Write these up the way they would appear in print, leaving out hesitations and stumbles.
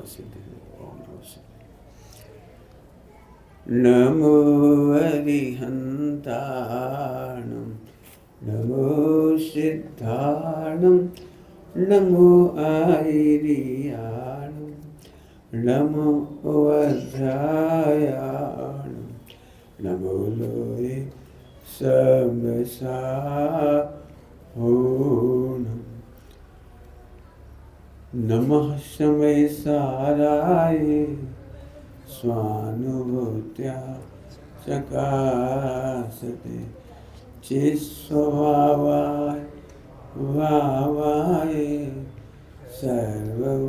सिद्धिवे ओम नमः सिद्धिवे। नमो अरिहन्ताणं नमो सिद्धाणं नमो आयर्याणं नमो वज्रायाणं नमो लोये समसाहोणं नमः शमयसाराय स्वानुभूत्या चकासते चिस्वभावाय भावाय सर्वभावान्तरचिरे।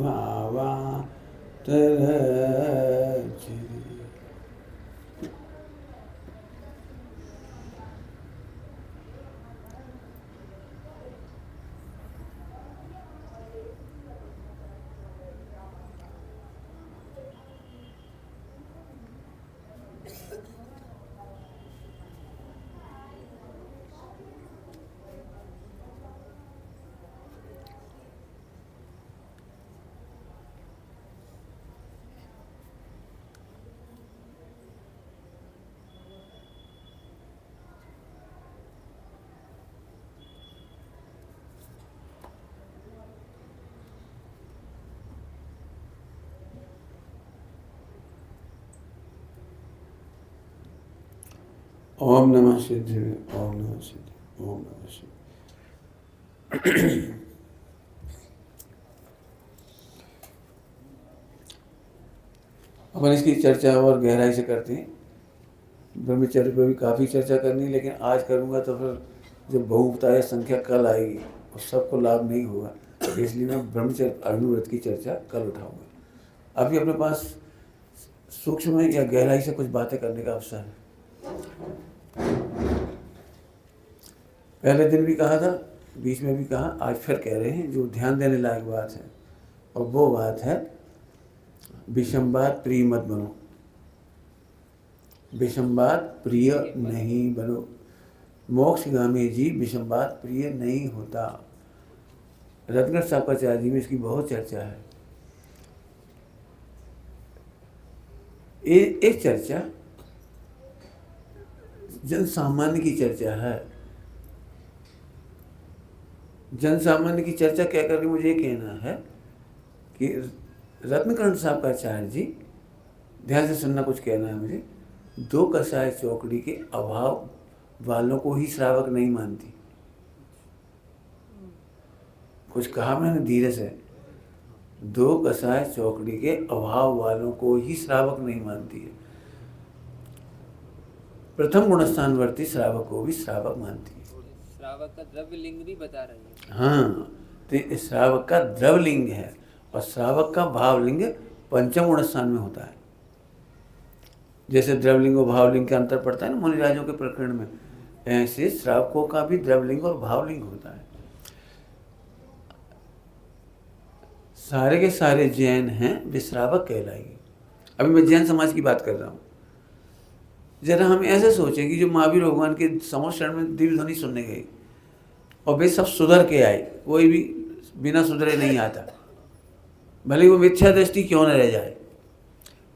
ओम नमः सिद्धिवे ओम नमः सिद्धिवे ओम नमः सिद्धिवे। अपन इसकी चर्चा और गहराई से करते हैं। ब्रह्मचर्य पर भी काफ़ी चर्चा करनी, लेकिन आज करूँगा तो फिर जो बहुतायत संख्या कल आएगी और सबको लाभ नहीं होगा, इसलिए मैं ब्रह्मचर्य अग्निव्रत की चर्चा कल उठाऊंगा। अभी अपने पास सूक्ष्म या गहराई से कुछ बातें करने का अवसर है। पहले दिन भी कहा था, बीच में भी कहा, आज फिर कह रहे हैं, जो ध्यान देने लायक बात है, और वो बात है विषमवाद प्रिय मत बनो। विषमवाद प्रिय नहीं बनो। मोक्षगामी जी विषमवाद प्रिय नहीं होता। रत्नगढ़ सापाचार्य जी में इसकी बहुत चर्चा है। एक चर्चा जन सामान्य की चर्चा है। जन सामान्य की चर्चा क्या करके मुझे ये कहना है कि रत्नकर्ण साहब का आचार्य जी, ध्यान से सुनना, कुछ कहना है मुझे। दो कसाय चौकड़ी के अभाव वालों को ही श्रावक नहीं मानती। कुछ कहा मैंने धीरे से। दो कसाय चौकड़ी के अभाव वालों को ही श्रावक नहीं मानती है। प्रथम गुणस्थानवर्ती श्रावक को भी श्रावक मानती है। श्रावक का द्रव्यलिंग भी बता रही है। हाँ, तो श्रावक का द्रव्यलिंग है और श्रावक का भावलिंग पंचम गुणस्थान में होता है। जैसे द्रव्यलिंग और भावलिंग का अंतर पड़ता है ना मुनिराजों के प्रकरण में, ऐसे श्रावकों का भी द्रव्यलिंग और भावलिंग होता है। सारे के सारे जैन हैं वे श्रावक कहलाएंगे। अभी मैं जैन समाज की बात कर रहा हूँ। जरा हम ऐसे सोचें कि जो महावीर भगवान के समोषण में दिव्य ध्वनि सुनने गए और वे सब सुधर के आए, कोई भी बिना सुधरे नहीं आता, भले वो मिथ्या दृष्टि क्यों न रह जाए।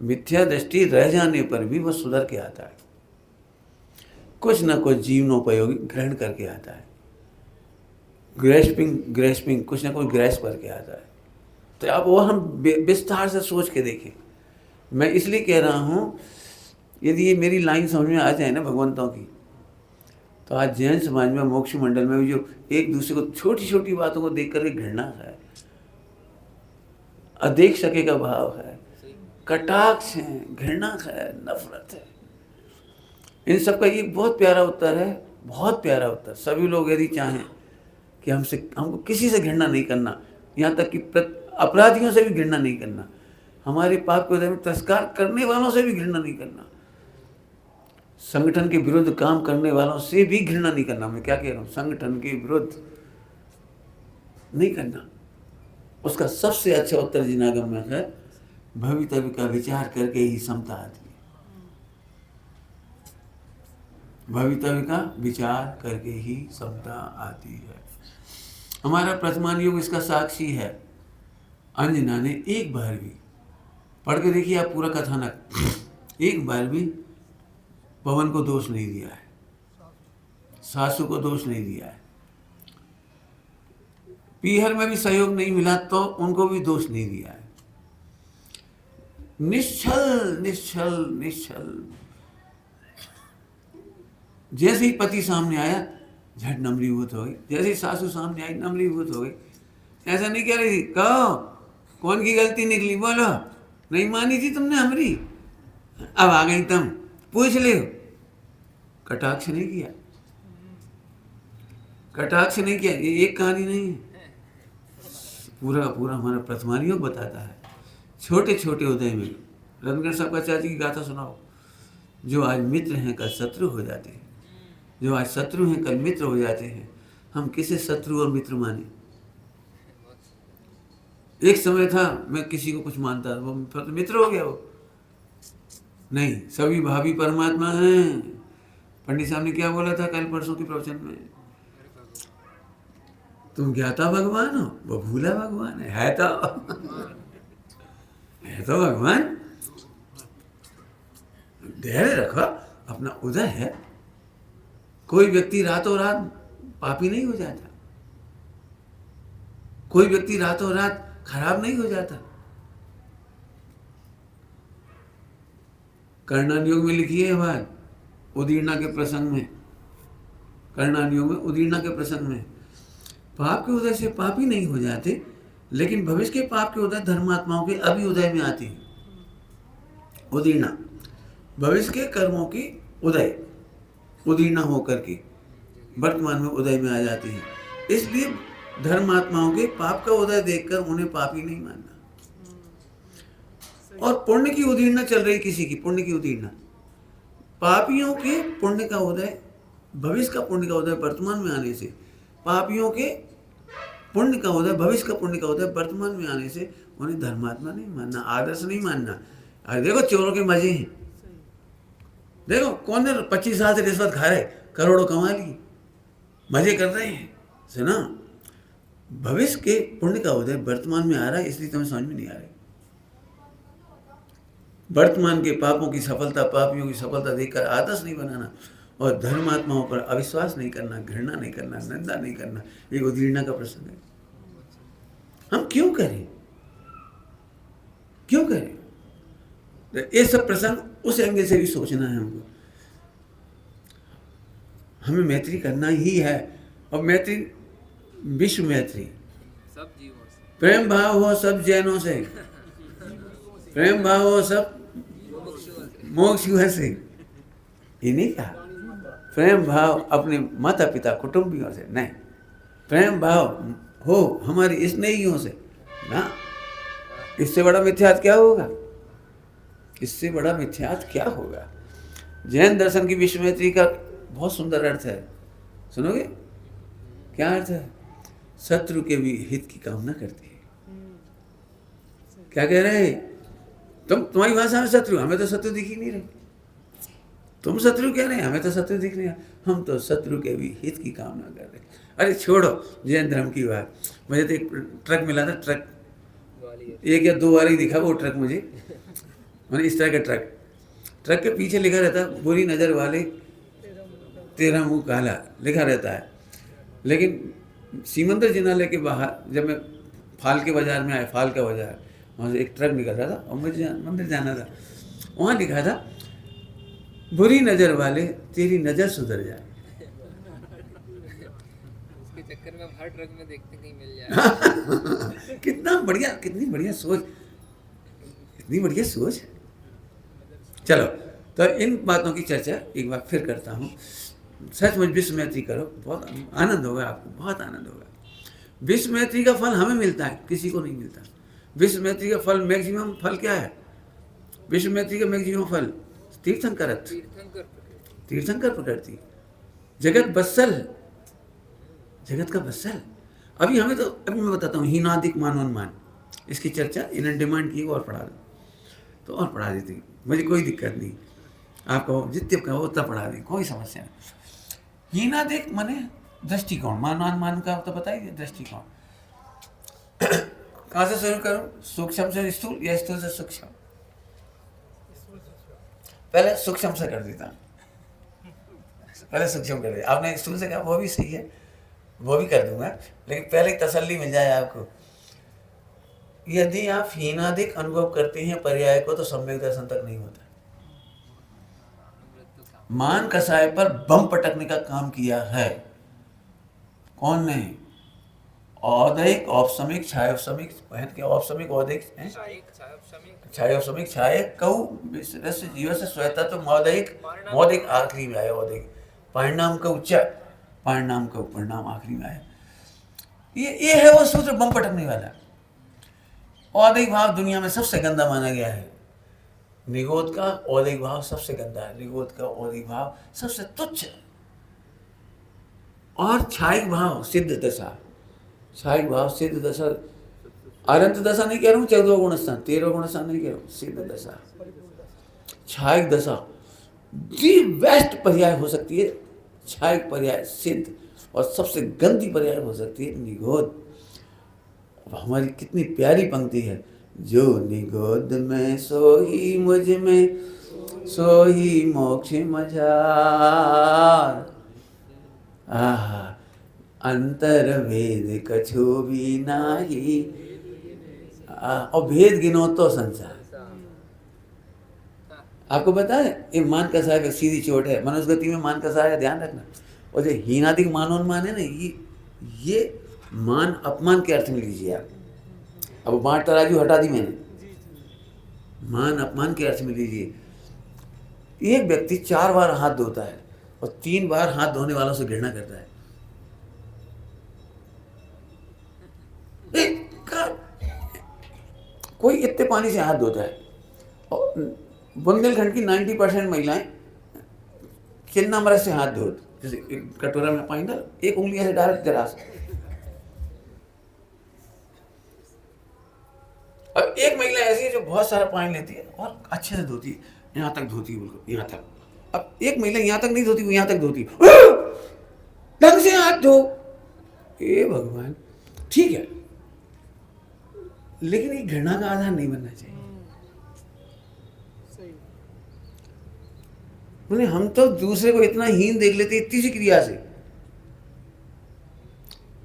मिथ्या दृष्टि रह जाने पर भी वह सुधर के आता है, कुछ न कुछ जीवनोपयोगी ग्रहण करके आता है। ग्रेस्पिंग कुछ न कुछ ग्रेस करके आता है। तो अब वो हम विस्तार से सोच के देखें। मैं इसलिए कह रहा हूँ, यदि ये मेरी लाइन समझ में आ जाए ना भगवंतों की, तो आज जैन समाज में, मोक्ष मंडल में भी जो एक दूसरे को छोटी छोटी बातों को देख करके घृणा है, अदेख सके का भाव है, कटाक्ष है, घृणा है, नफरत है, इन सब का ये बहुत प्यारा उत्तर है। बहुत प्यारा उत्तर। सभी लोग यदि चाहें कि हमको किसी से घृणा नहीं करना, यहाँ तक कि अपराधियों से भी घृणा नहीं करना, हमारे पाप के हृदय में तिरस्कार करने वालों से भी घृणा नहीं करना, संगठन के विरुद्ध काम करने वालों से भी घृणा नहीं करना। मैं क्या कह रहा हूँ, संगठन के विरुद्ध नहीं करना। उसका सबसे अच्छा उत्तर जिनागम में है, भवितव्य का विचार करके ही समता आती है। भवितव्य का विचार करके ही समता आती है। हमारा वर्तमान युग इसका साक्षी है। अंजना ने एक बार भी पढ़ के देखिए आप पूरा कथानक। एक बार भी पवन को दोष नहीं दिया है, सासू को दोष नहीं दिया है, पीहर में भी सहयोग नहीं मिला तो उनको भी दोष नहीं दिया है। निश्चल निश्चल निश्चल। जैसे ही पति सामने आया झट नम्रीभूत हो गई, जैसे ही सासू सामने आई नम्रीभूत हो गई। ऐसा नहीं कह रही थी, कहो कौन की गलती निकली, बोलो नहीं मानी थी तुमने हमारी, अब आ गई तुम पूछ ले। कटाक्ष नहीं किया, कटाक्ष नहीं किया। ये एक कहानी नहीं है, पूरा पूरा हमारा प्रथमान योग बताता है। छोटे छोटे उदय में रत्नकर साहब का चाची की गाथा सुनाओ। जो आज मित्र हैं कल शत्रु हो जाते हैं, जो आज शत्रु हैं कल मित्र हो जाते हैं। हम किसे शत्रु और मित्र माने? एक समय था मैं किसी को कुछ मानता था, वो फिर मित्र हो गया वो? नहीं, सभी भावी परमात्मा हैं। पंडित साहब ने क्या बोला था कल परसों के प्रवचन में? तुम ज्ञाता भगवान हो, वो भूला भगवान है तो भगवान। धैर्य रखो, अपना उदय है। कोई व्यक्ति रातों रात पापी नहीं हो जाता, कोई व्यक्ति रातों रात खराब नहीं हो जाता। कर्णान योग में लिखी है बात, उदीर्णा के प्रसंग में, कर्णान योग में उदीर्णा के प्रसंग में, पाप के उदय से पापी नहीं हो जाते, लेकिन भविष्य के पाप के उदय धर्मात्माओं के अभी उदय में आती है। उदीर्णा भविष्य के कर्मों की उदय, उदीर्णा होकर के वर्तमान में उदय में आ जाती है। इसलिए धर्मात्माओं के पाप का उदय देखकर उन्हें पापी नहीं मानना। और पुण्य की उदीर्णा चल रही किसी की, पुण्य की उदीर्णा, पापियों के पुण्य का उदय, भविष्य का पुण्य का उदय वर्तमान में आने से, पापियों के पुण्य का उदय, भविष्य का पुण्य का उदय वर्तमान में आने से उन्हें धर्मात्मा नहीं मानना, आदर्श नहीं मानना। अरे देखो चोरों के मजे हैं, देखो कौन 25 साल से रिश्वत खा रहे, करोड़ों कमा ली, मजे कर रहे हैं। सुना, भविष्य के पुण्य का उदय वर्तमान में आ रहा है, इसलिए तुम्हें समझ में नहीं आ रहा। वर्तमान के पापों की सफलता, पापियों की सफलता देखकर आदर्श नहीं बनाना और धर्मात्माओं पर अविश्वास नहीं करना, घृणा नहीं करना, निंदा नहीं करना, ये उदीर्णा का प्रश्न है। हम क्यों करें, क्यों करें? ये सब प्रसंग उस एंगल से भी सोचना है हमको। हमें मैत्री करना ही है, और मैत्री विश्व मैत्री, सब जीवों से प्रेम भाव हो सब जैनों से, प्रेम भाव हो सब मोक्ष से। ये नहीं कहा प्रेम भाव अपने माता पिता कुटुंबियों से, नहीं, प्रेम भाव हो हमारी स्नेहियों से ना। इससे बड़ा मिथ्यात क्या होगा, इससे बड़ा मिथ्यात क्या होगा? जैन दर्शन की विश्व मैत्री का बहुत सुंदर अर्थ है, सुनोगे? क्या अर्थ है? शत्रु के भी हित की कामना करती है। क्या कह रहे हैं? तुम्हारी भाषा में शत्रु, हमें तो शत्रु दिख ही नहीं रहे। तुम शत्रु कह रहे हैं, हमें तो शत्रु दिख नहीं रहा। हम तो शत्रु के भी हित की कामना कर रहे हैं। अरे छोड़ो जैन धर्म की बात। मुझे तो एक ट्रक मिला था, ट्रक एक या दो बार ही दिखा वो ट्रक मुझे, मैंने इस तरह का ट्रक के पीछे लिखा रहता बुरी नज़र वाले तेरा मुंह काला लिखा रहता है। लेकिन सीमंदर जिनालय के बाहर जब मैं फाल के बाज़ार में आया, फाल का बाज़ार, वहाँ से एक ट्रक निकल रहा था और मुझे मंदिर जाना था। वहाँ लिखा था बुरी नज़र वाले तेरी नज़र सुधर जाए। इसके चक्कर में हर ट्रक में देखते कहीं मिल जाए। कितना बढ़िया, कितनी बढ़िया सोच, कितनी बढ़िया सोच है। चलो तो इन बातों की चर्चा एक बार फिर करता हूँ। सचमुच विश्व मैत्री करो, बहुत आनंद होगा आपको, बहुत आनंद होगा। विश्व मैत्री का फल हमें मिलता है, किसी को नहीं मिलता। विश्व मैत्री का फल, मैक्सिमम फल क्या है? विश्व मैत्री का मैक्सिमम फल तीर्थंकर प्रकृति, जगत बत्सल, जगत का बत्सल। अभी हमें तो, अभी मैं बताता हूँ, हीनादिक मानवन्मान, इसकी चर्चा इन डिमांड की और पढ़ा दो तो और पढ़ा देती, मुझे कोई दिक्कत नहीं। आपको जितने कहो उतना पढ़ा दें, कोई समस्या नहीं। हीनादिक माने दृष्टिकोण, मानवानुमान का तो बताइए दृष्टिकोण। कहाँ से शुरू करूँ? सूक्ष्म से स्थूल या स्थूल से सूक्ष्म? पहले सूक्ष्म से कर देता हूँ, पहले सूक्ष्म कर देता। आपने स्थूल से कहा, वो भी सही है, वो भी कर दूंगा, लेकिन पहले तसल्ली मिल जाए आपको। यदि आप हीनादिक अनुभव करते हैं पर्याय को, तो सम्यक दर्शन तक नहीं होता। मान कसाय पर बम पटकने का काम किया है कौन ने? औदैक, औपसमिक, छायोपसमिक, पहन के औपसमिक, औदैक, छायोपसमिक, छाय कऊ रस जीव से स्वतः मौदैक, मौदैक आखिरी में आया, औदैक परिणाम का उच्च, परिणाम का परिणाम आखिरी में आया। ये है वो सूत्र बम पटकने वाला। औदैक भाव दुनिया में सबसे गंदा माना गया है। निगोद का औदैक भाव सबसे गंदा है, निगोद का औदैक भाव सबसे तुच्छ। और छायिक भाव सिद्ध दशा, छायिक भाव सिद्ध दशा, अनंत दशा नहीं कह रहा हूँ, 14 गुण स्थान, 13 गुण स्थान नहीं कह रहा हूँ, सिद्ध दशा, छायिक दशा दी बेस्ट पर्याय हो सकती है, छायिक पर्याय सिद्ध, और सबसे गंदी पर्याय हो सकती है निगोद। हमारी कितनी प्यारी पंक्ति है, जो निगोद में सो ही मुझ में, सो ही मोक्ष मझार, आहा अंतर भेद कछु भी नाही, और भेद गिनो तो संसार। आपको पता है ये मान कसाय का सीधी चोट है, मनुष्यगति में मान कसाय है, ध्यान रखना। और जो हीनादिक मानोन्मान है ना, ये मान अपमान के अर्थ में लीजिए आप। अब बाट तराजू हटा दी मैंने, मान अपमान के अर्थ में लीजिए। एक व्यक्ति 4 बार हाथ धोता है और 3 बार हाथ धोने वालों से घृणा करता है। कोई इतने पानी से हाथ धोता है, और बुंदेलखंड की 90% महिलाएं चिन्नामृत से हाथ धोती, जैसे एक कटोरा में पानी डाल, एक उंगली ऐसे डाल जरा से। और एक महिला ऐसी है जो बहुत सारा पानी लेती है और अच्छे से धोती है, यहाँ तक धोती है, बिल्कुल यहाँ तक। अब एक महिला यहाँ तक नहीं धोती, वो यहाँ तक धोती है, ढंग से हाथ धो। ए भगवान, ठीक है, लेकिन ये घृणा का आधार नहीं बनना चाहिए। बोले हम तो दूसरे को इतना हीन देख लेते इतनी सी क्रिया से,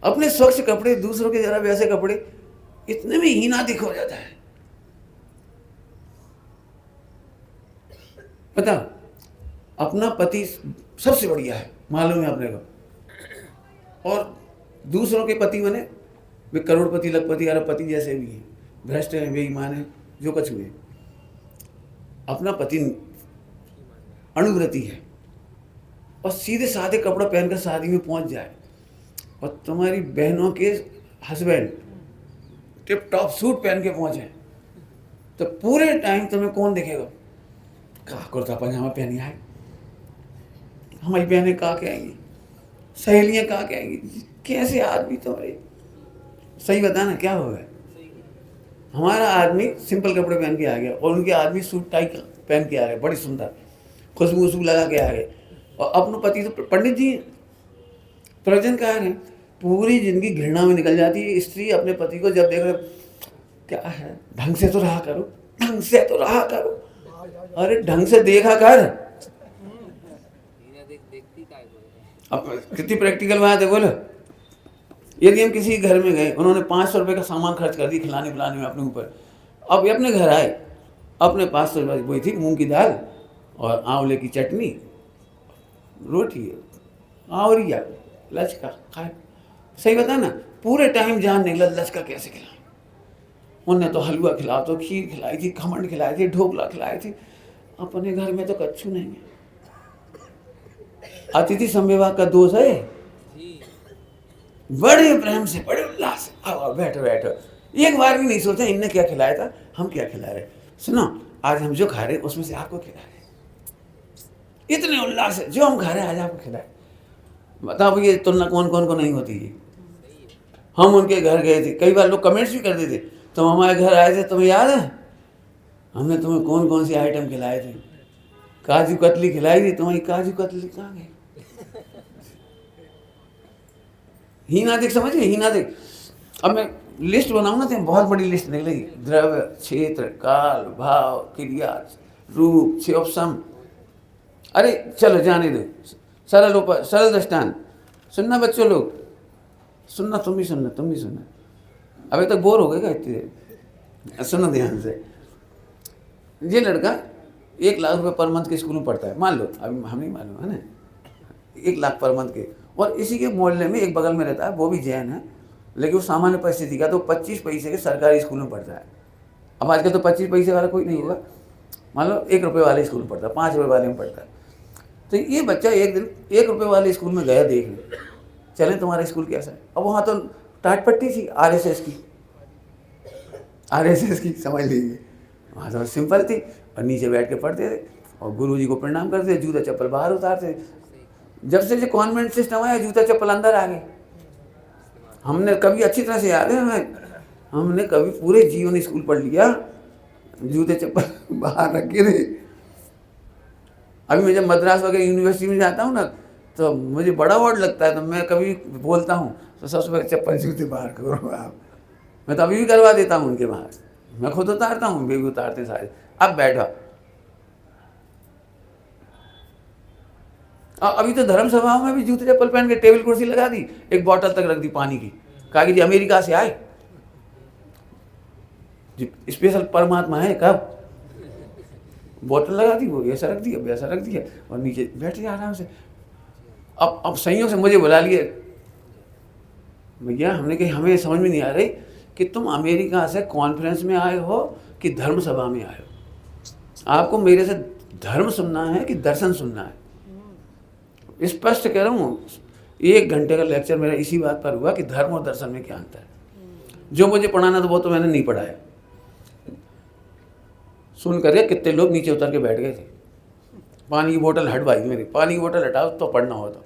अपने स्वच्छ कपड़े दूसरों के जरा वैसे कपड़े, इतने में हीनादिक हो जाता है। पता, अपना पति सबसे बढ़िया है, मालूम है अपने को, और दूसरों के पति बने वे करोड़पति, लखपति, अरबपति जैसे भी हैं, भ्रष्ट हैं, बेईमान हैं, जो कुछ हुए। अपना पति अणुव्रती है और सीधे साधे कपड़ा पहनकर शादी में पहुंच जाए, और तुम्हारी बहनों के हस्बैंड टिप टॉप सूट पहन के पहुंचे, तो पूरे टाइम तुम्हें कौन देखेगा? कहा कुर्ता पजामा पहनी आए, हमारी बहनें कहा के आएंगी, सहेलियां कहा के आएंगी, कैसे आदमी तुम्हारे। सही बताना क्या होगा? हमारा आदमी सिंपल कपड़े पहन के आ गया और उनके आदमी सूट टाई पहन के आ गए, बड़ी सुंदर खुशबू वशबू लगा के आ गए, और अपना पति तो पंडित जी प्रवचनकार हैं, पूरी जिंदगी घृणा में निकल जाती है। स्त्री अपने पति को जब देख रहे, क्या है, ढंग से तो रहा करो, ढंग से तो रहा करो, अरे ढंग से देखा कर। अब कितनी प्रैक्टिकल बात है बोलो। यदि हम किसी घर में गए, उन्होंने 500 रुपये का सामान खर्च कर दी खिलाने पिलाने में अपने ऊपर, अब ये अपने घर आए, अपने 500 रुपये वही थी, मूंग की दाल और आंवले की चटनी, रोटी, आंवरिया, लचका खाए। सही बता ना, पूरे टाइम जान निकला लचका कैसे खिलाए। उनने तो हलवा खिलाया, तो खीर खिलाई थी, खमण खिलाए थे, ढोकला खिलाए थे। अपने घर में तो कच्छू नहीं है। अतिथि संविभाग का दोष है, बड़े प्रेम से, बड़े उल्लास से, आओ बैठो बैठो, एक बार भी नहीं सोचा इनने क्या खिलाया था, हम क्या खिला रहे। सुनो, आज हम जो खा रहे उसमें से आपको खिला रहे, इतने उल्लास से, जो हम खा रहे आज आपको खिलाए। बताओ ये तुलना कौन कौन को नहीं होती है। हम उनके घर गए थे, कई बार लोग कमेंट्स भी कर देते, तुम हमारे घर आए थे, तुम्हें याद है हमने तुम्हें कौन कौन सी आइटम खिलाए थे? काजू कतली खिलाई थी, तुम्हारी काजू कतली कहाँ गई? हीनादिक समझिए, हीनादिक। अब मैं लिस्ट बनाऊँ ना तो बहुत बड़ी लिस्ट निकलेगी। द्रव्य, क्षेत्र, काल, भाव, क्रिया, रूप, क्षयोपम, अरे चलो जाने दो, सरल दृष्टांत सुनना बच्चों लोग, सुनना, तुम भी सुनना। अभी तक बोर हो गए क्या इतनी देर? सुनो ध्यान से। ये लड़का 1 लाख रुपए पर मंथ के स्कूल में पढ़ता है, मान लो, अभी हमें नहीं मालूम है ना, 1 लाख पर मंथ के, और इसी के मोहल्ले में एक बगल में रहता है, वो भी जैन है, लेकिन वो सामान्य परिस्थिति का, तो 25 पैसे के सरकारी स्कूल में पढ़ता है। अब आजकल तो 25 पैसे वाला कोई नहीं होगा, मान लो 1 रुपये वाले स्कूल में पढ़ता है, 5 रुपये वाले में पढ़ता है। तो ये बच्चा एक दिन 1 रुपये वाले स्कूल में गया देखने, चले तुम्हारा स्कूल कैसा है। अब वहाँ तो टाट पट्टी थी आरएसएस की, समझ लीजिए, वहाँ तो सिंपल थी, और नीचे बैठ के पढ़ते थे और गुरुजी को प्रणाम करते थे, जूता चप्पल बाहर उतारते। जब से जो कॉन्वेंट सिस्टम आया, जूता चप्पल अंदर आ गए। हमने कभी अच्छी तरह से याद है हमें, हमने कभी पूरे जीवन स्कूल पढ़ लिया जूते चप्पल बाहर रख के रहे। अभी मैं जब मद्रास वगैरह यूनिवर्सिटी में जाता हूँ ना, तो मुझे बड़ा वर्ड लगता है, तो मैं कभी बोलता हूँ तो सबसे पहले चप्पल जूते बाहर करो आप। मैं तो अभी भी करवा देता हूँ उनके बाहर, मैं खुद उतारता हूँ, वे भी उतारते सारे। अब बैठा, अभी तो धर्म सभाओं में भी जूते चप्पल पहन के टेबल कुर्सी लगा दी, एक बोतल तक रख दी पानी की, कहा कि जी अमेरिका से आए जी, स्पेशल परमात्मा है, कब बोतल लगा दी, वो ऐसा रख दिया, वैसा रख दिया, और नीचे बैठ गया आराम से। अब संयोग से मुझे बुला लिए, भैया हमने कहा हमें समझ में नहीं आ रही कि तुम अमेरिका से कॉन्फ्रेंस में आए हो कि धर्म सभा में आए हो। आपको मेरे से धर्म सुनना है कि दर्शन सुनना है? स्पष्ट कह रहा हूँ, 1 घंटे का लेक्चर मेरा इसी बात पर हुआ कि धर्म और दर्शन में क्या अंतर है। जो मुझे पढ़ाना था वो तो मैंने नहीं पढ़ाया। सुन करके कितने लोग नीचे उतर के बैठ गए थे। पानी की बोतल हटवाई मेरी, पानी की बोतल हटाओ तो पढ़ना हो। तो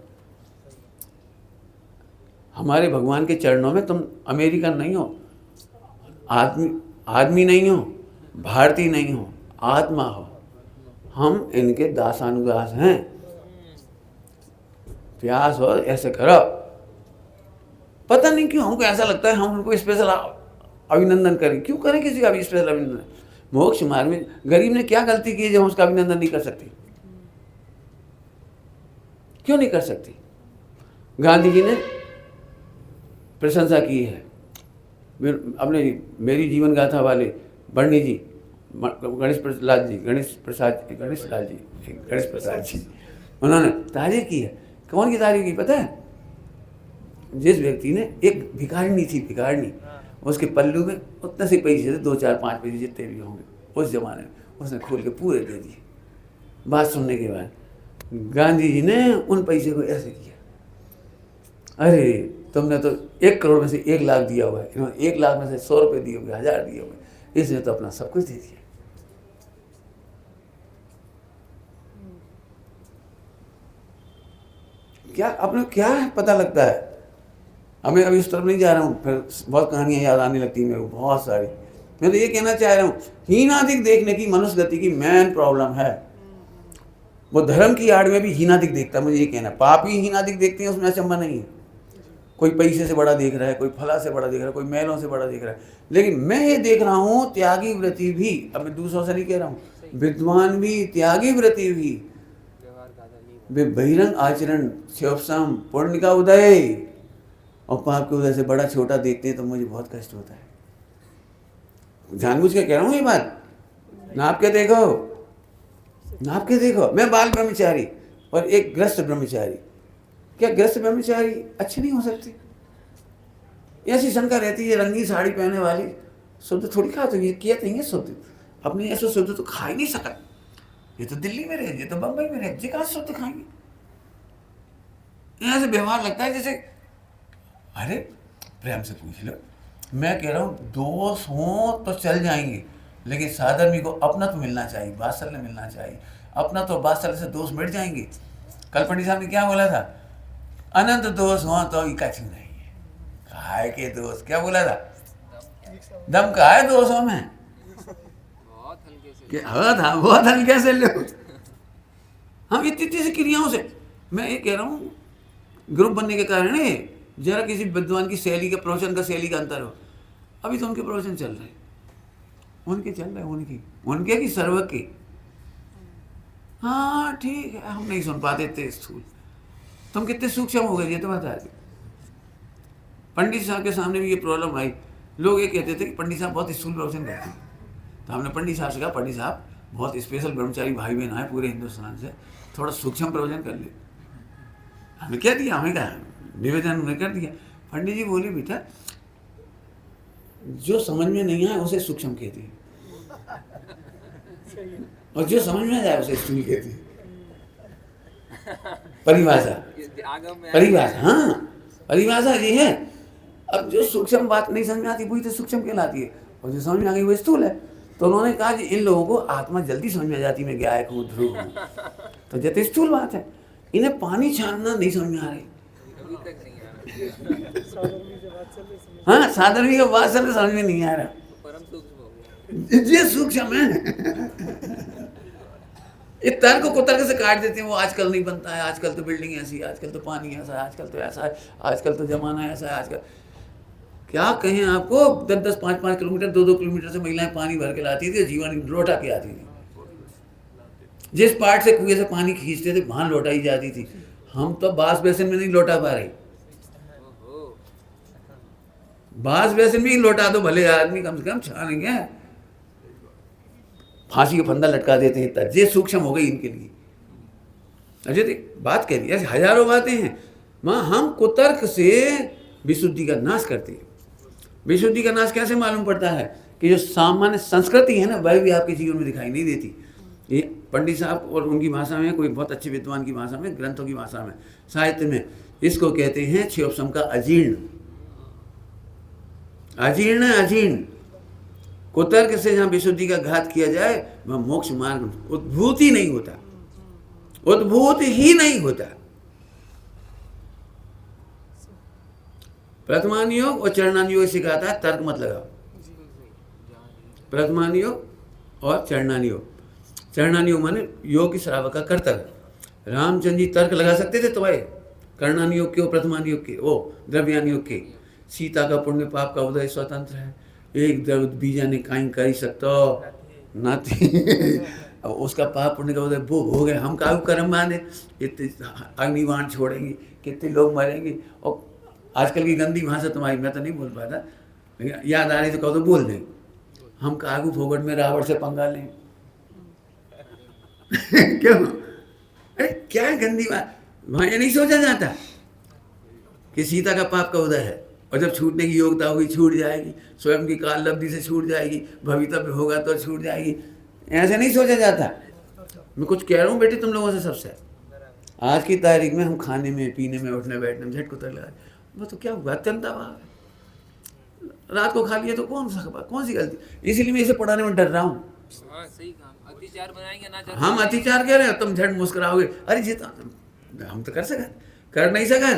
हमारे भगवान के चरणों में तुम अमेरिकन नहीं हो, आदमी नहीं हो, भारतीय नहीं हो, आत्मा हो। हम इनके दासानुदास हैं। प्यास हो ऐसे करो। पता नहीं क्यों हमको ऐसा लगता है हम उनको स्पेशल अभिनंदन करें। क्यों करें किसी का भी स्पेशल अभिनंदन? मोक्ष मार्ग में गरीब ने क्या गलती की है जो हम उसका अभिनंदन नहीं कर सकते? क्यों नहीं कर सकती? गांधी जी ने प्रशंसा की है अपने मेरी जीवन गाथा वाले बर्णी जी, गणेश प्रसाद जी, उन्होंने तारीफ की है। कौन की तारीफ की पता है? जिस व्यक्ति ने, एक भिखारिनी थी, भिखारिनी, उसके पल्लू में उतने से पैसे थे, 2, 4, 5 पैसे जितने भी होंगे उस जमाने में, उसने खोल के पूरे दे दिए। बात सुनने के बाद गांधी जी ने उन पैसे को ऐसे किया, अरे तुमने तो 1 करोड़ में से 1 लाख दिया हुआ है, इन्होंने 1 लाख में से 100 रुपये दिए हुए, 1000 दिए हुए, इसने तो अपना सब कुछ दे दिया। क्या अपने क्या पता लगता है हमें? अभी उस तरफ नहीं जा रहा हूँ, फिर बहुत कहानियाँ याद आने लगती हैं मेरे को, बहुत सारी। मैं तो ये कहना चाह रहा हूँ, हीनादिक देखने की मनुष्य गति की मेन प्रॉब्लम है। वो धर्म की आड़ में भी हीनादिक देखता है, मुझे ये कहना। पापी हीनादिक देखते हैं, उसमें अचंभा नहीं है। कोई पैसे से बड़ा देख रहा है, कोई फला से बड़ा देख रहा है, कोई मेलों से बड़ा देख रहा है। लेकिन मैं ये देख रहा हूँ त्यागी व्रति भी, अब मैं दूसरों से नहीं कह रहा हूँ, विद्वान भी, त्यागी व्रति भी, वे बहिरंग आचरण, शिवसम, पुण्य का उदय और पाप के उदय से बड़ा छोटा देखते हैं, तो मुझे बहुत कष्ट होता है। जानबूझ के कह रहा हूँ ये बात, नाप के देखो, नाप के देखो। मैं बाल ब्रह्मचारी और एक ग्रस्त ब्रह्मचारी, क्या ग्रस्त ब्रह्मचारी अच्छी नहीं हो सकती? ऐसी शंका रहती है, रंगीन साड़ी पहनने वाली शुद्ध थोड़ी खा, तो ये किया तो ये शुद्ध, अपने ऐसे शुद्ध तो खा ही नहीं सका। ये तो दिल्ली में रहे, ये तो बम्बई में रहे, ये कहाँ शुद्ध खाएंगे? यहाँ से व्यवहार लगता है जैसे, अरे प्रेम से पूछ लो। मैं कह रहा हूँ दोष हो तो चल जाएंगे, लेकिन साधर्मी को अपना तो मिलना चाहिए, वात्सल्य मिलना चाहिए। अपना तो वात्सल्य से दोष मिट जाएंगे। कल पंडित साहब ने क्या बोला था? अनंत दोष हो तो कछु नहीं है, काय के दोष, क्या बोला था? दम का है दोषों में, बहुत हल्के से लो। हम इतनी सी क्रियाओं से, मैं ये कह रहा हूँ ग्रुप बनने के कारण है, जरा किसी विद्वान की शैली का, प्रवचन का शैली का अंतर हो। अभी तो उनके प्रवचन चल रहे, उनके चल रहे, उनके की सर्व के, हाँ ठीक है, हम नहीं सुन पाते इतने स्थूल। तुम कितने सूक्ष्म हो गए ये तो बता दो। पंडित साहब के सामने भी ये प्रॉब्लम आई। लोग ये कहते थे कि पंडित साहब बहुत स्थूल प्रवचन करते हैं। तो हमने पंडित साहब से कहा, पंडित साहब बहुत स्पेशल ब्रह्मचारी भाई बहन आए पूरे हिंदुस्तान से, थोड़ा सूक्ष्म प्रवचन कर ले। हमें क्या दिया, हमें क्या निवेदन हमने कर दिया। पंडित जी बोले, बेटा जो समझ में नहीं आए उसे सूक्ष्म कहते हैं, और जो समझ में जाए उसे स्थूल कहते हैं। परिभाषा, परिभाषा, हाँ परिभाषा ये है। अब जो सूक्ष्म बात नहीं समझ में आती वही तो सूक्ष्म कहलाती है, और जो समझ में आ गई वो स्थूल है। तो उन्होंने कहा कि इन लोगों को आत्मा जल्दी समझ में आ जाती, मैं गायक हूँ, ध्रुव हूँ, तो जैसे स्थूल बात है। इन्हें पानी छानना नहीं समझ में आ रही। हाँ साधर्मी का बात चल समझ में नहीं आ रहा, ये सूक्ष्म है। ये तर्क को तर्क से काट देते हैं। वो आजकल नहीं बनता है, आजकल तो बिल्डिंग ऐसी है, आजकल तो पानी ऐसा है, आजकल तो ऐसा है, आजकल तो जमाना ऐसा है, आजकल क्या कहें आपको। 10-10, 5-5 किलोमीटर, 2-2 किलोमीटर से महिलाएं पानी भर के लाती थी, जीवन लोटा के आती थी। जिस पार्ट से कुएं से पानी खींचते थे वहां लौटाई जाती थी। हम तो बांस बेसिन में नहीं लौटा पा रहे। बांस बेसिन में ही लौटा दो भले आदमी, कम से कम छानेंगे। फांसी का फंदा लटका देते हैं, इतना ये सूक्ष्म हो गई इनके लिए। अजय देख बात कह रही है, हजारों बातें हैं। माँ हम कुतर्क से विशुद्धि का नाश करते हैं। विशुद्धि का नाश कैसे मालूम पड़ता है कि जो सामान्य संस्कृति है ना, वह भी आपके जीवन में दिखाई नहीं देती। ये पंडित साहब और उनकी भाषा में, कोई बहुत अच्छे विद्वान की भाषा में, ग्रंथों की भाषा में, साहित्य में, इसको कहते हैं क्षयोपशम का अजीर्ण। अजीर्ण, अजीर्ण। कुतर्क से जहाँ विशुद्धि का घात किया जाए वह मोक्ष मार्ग उद्भूत ही नहीं होता, उद्भूत ही नहीं होता। प्रथमान योग और चरणान योग सिखाता है तर्क मत लगाओ। प्रथमान योग और चरणान योग। चरणान योग माने योग की श्रावक का कर्तव्य। रामचंद्र जी तर्क लगा सकते थे तुम्हारे कर्णान योग के और प्रथमान योग के, वो द्रव्यान योग के। सीता का पुण्य पाप का उदय स्वतंत्र है, एक द्रव्य बीजा ने काई कर ही सकता नाती। अब उसका पाप पुण्य का उदय वो हो गए, हम काहू कर्म बांधे, इतने अग्निबाण छोड़ेंगे, कितने लोग मरेंगे। और आजकल की गंदी भाषा तुम्हारी मैं तो नहीं बोल पाता, लेकिन याद आ रही तो कहो तो बोल दें। हम कागू फोगट में रावण से पंगा लें। क्यों? अरे क्या गंदी बात। वहां ये नहीं सोचा जाता कि सीता का पाप का उदय है, और जब छूटने की योग्यता होगी छूट जाएगी, स्वयं की काल लब्धि से छूट जाएगी, भवितव्य होगा तो छूट जाएगी। ऐसे नहीं सोचा जाता। मैं कुछ कह रहा हूँ बेटे तुम लोगों से सबसे। आज की तारीख में हम खाने में, पीने में, उठने बैठने में झट कुतर लगा, वो तो क्या हुआ, अत्यंत भाव है। रात को खा लिया तो कौन सी गलती। इसीलिए मैं इसे पढ़ाने में डर रहा हूँ। अतिचार बनाएंगे ना, हम अतिचार कह रहे हैं, तुम झट मुस्कुराओगे, अरे जी हम तो कर सके, कर नहीं सके,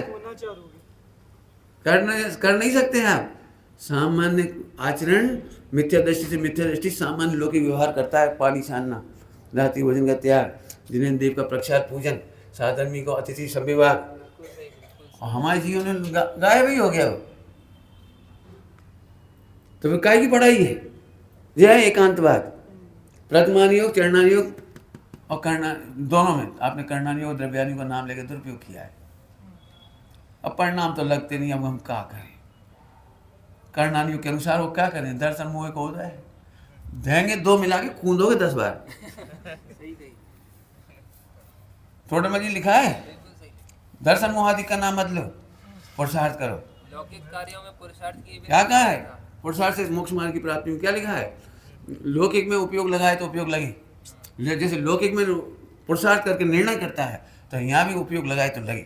कर नहीं सकते हैं आप। सामान्य आचरण मिथ्या दृष्टि से, मिथ्या दृष्टि सामान्य लोग व्यवहार करता है। पानी छानना, रात्रि भोजन का त्याग, जिन्हें देव का प्रक्षाल पूजन, साधर्मी को अतिथि संविभाग, और हमारे जीवन में गायब ही हो गया वो। तो फिर काय की पढ़ाई है? यह है एकांतवाद। प्रथमान योग, चरणान योग और दोनों में आपने कर्णान योग, द्रव्यान योग का नाम लेकर दुरुपयोग किया है। अब परिणाम तो लगते नहीं, अब हम क्या करें। कर्णान योग के अनुसार वो क्या करें, दर्शन मोह को होता है, देंगे 2 मिला के कूदोगे 10 बार। थोड़े में लिखा है दर्शन मोहादि का नाम मत लो, पुरुषार्थ करो। लौकिक कार्यों में पुरुषार्थ की क्या कहा है? पुरुषार्थ से मोक्ष मार्ग की प्राप्ति में क्या लिखा है? लौकिक में उपयोग लगाए तो उपयोग लगे। जैसे लौकिक में पुरुषार्थ करके निर्णय करता है, तो यहाँ भी उपयोग लगाए तो लगे।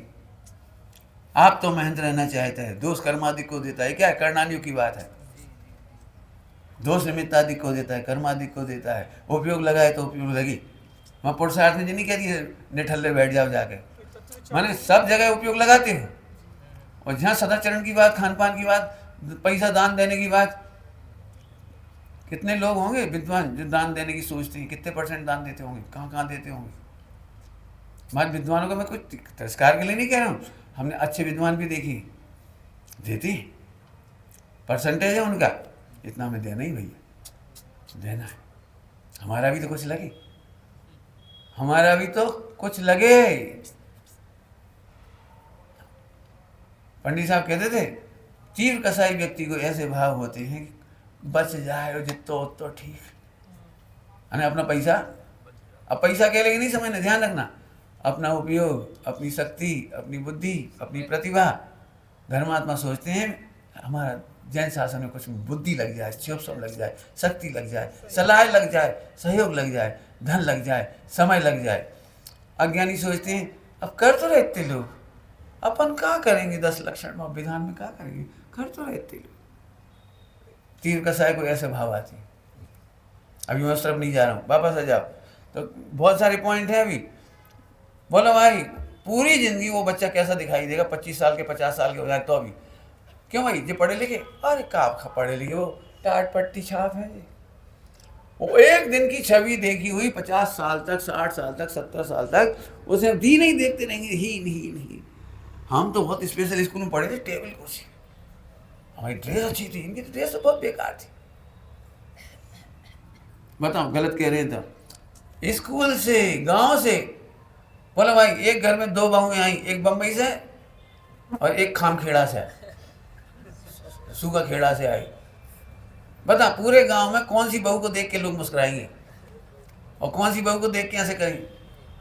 आप तो महेंद्र रहना चाहते हैं, दोष कर्मादि को देता है, क्या है कर्णानियों की बात है। दोष निमित्तादि को देता है, कर्मादि को देता है, उपयोग लगाए तो उपयोग लगे। वहाँ पुरुषार्थ में जो नहीं कहती है निठल्ले बैठ जाओ जाके, माने सब जगह उपयोग लगाते हो। और जहाँ सदाचरण की बात, खान पान की बात, पैसा दान देने की बात, कितने लोग होंगे विद्वान जो दान देने की सोचते हैं, कितने % दान देते होंगे, कहाँ देते होंगे। हमारे विद्वानों का मैं कुछ तिरस्कार के लिए नहीं कह रहा हूँ, हमने अच्छे विद्वान भी देखी, देती परसेंटेज है उनका, इतना हमें देना ही भैया, देना है, हमारा भी तो कुछ लगे। हमारा भी तो कुछ लगे। पंडित साहब कहते थे तीर कसाई व्यक्ति को ऐसे भाव होते हैं कि बच जाए और जितो उतो ठीक, है अपना पैसा। अब पैसा के लिए नहीं समझना, ध्यान रखना, अपना उपयोग, अपनी शक्ति, अपनी बुद्धि, अपनी प्रतिभा। धर्मात्मा सोचते हैं हमारा जैन शासन में कुछ बुद्धि लग जाए, सब लग जाए, शक्ति लग जाए, सलाह लग जाए, सहयोग लग जाए, धन लग जाए, समय लग जाए। अज्ञानी सोचते हैं अब कर तो रहे इतने लोग, अपन क्या करेंगे, 10 लक्षण विधान में क्या करेंगे, कर तो रहे इतने लोग। तीर कसाई को ऐसे भाव आती। अभी मैं उस तरफ नहीं जा रहा हूँ, वापस आ जाओ। तो बहुत सारे पॉइंट हैं अभी। बोलो भाई पूरी जिंदगी वो बच्चा कैसा दिखाई देगा 25 साल के 50 साल के हो जाए तो अभी। क्यों भाई जो पढ़े लिखे, अरे का पढ़े लिखे, वो टाट पट्टी छाप है। वो एक दिन की छवि देखी हुई 50 साल तक, 60 साल तक, 70 साल तक उसे दी नहीं देखते रहेंगे। ही नहीं। हम तो बहुत स्पेशल स्कूल में पढ़े थे, टेबल कुर्सी, हमारी ड्रेस अच्छी थी, इनकी तो ड्रेस तो बहुत बेकार थी। बताओ गलत कह रहे थे। स्कूल से, गांव से, बोलो भाई एक घर में 2 बहुएं आई, एक बम्बई से और एक खामखेड़ा से, सूखा खेड़ा से आई। बता पूरे गांव में कौन सी बहू को देख के लोग मुस्कुराएंगे और कौन सी बहू को देख के ऐसे करेंगे,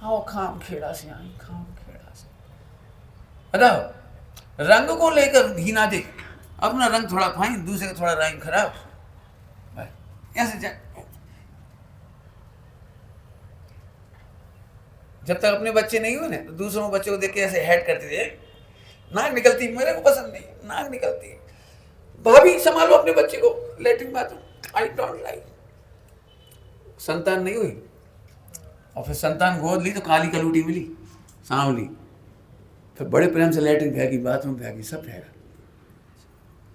हाँ वो खामखेड़ा से आई, खामखेड़ा से। बताओ रंग को लेकर ही ना देख, अपना रंग थोड़ा फाइन, दूसरे का थोड़ा रंग खराब, ऐसे जब तक अपने बच्चे नहीं हुए ना तो दूसरों बच्चों को देख के ऐसे हेड करते थे, नाक निकलती, मेरे को पसंद नहीं, नाक निकलती। भाभी संभालो अपने बच्चे को, latrine bathroom, I don't like. संतान नहीं हुई और फिर संतान गोद ली तो काली कलूटी मिली, सांवली, फिर बड़े प्रेम से लेटरिन फेंकी, बाथरूम फेंकी, सब फेंका।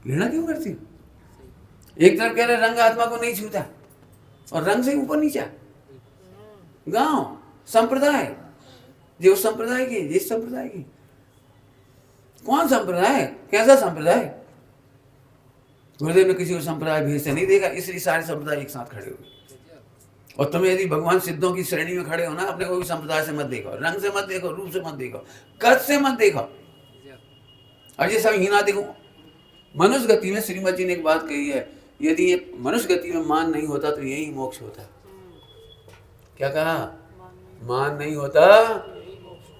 घृणा क्यों करती हो? एक तरफ कह रहे रंग आत्मा को नहीं छूता और रंग से ऊपर नीचा। गांव संप्रदाय, जो संप्रदाय के, जिस संप्रदाय की, कौन संप्रदाय, कैसा संप्रदाय? गुरुदेव ने किसी को संप्रदाय भेज से नहीं देखा, इसलिए सारे संप्रदाय एक साथ खड़े हुए। और तुम्हें यदि भगवान सिद्धों की श्रेणी में खड़े हो ना, अपने को भी संप्रदाय से मत देखो, रंग से मत देखो, रूप से मत देखो, कद से मत देखो, और ये सब हीना देखो। मनुष्य गति में श्रीमद जी ने एक बात कही है, यदि ये मनुष्य गति में मान नहीं होता तो यही मोक्ष होता। क्या कहा? मान नहीं होता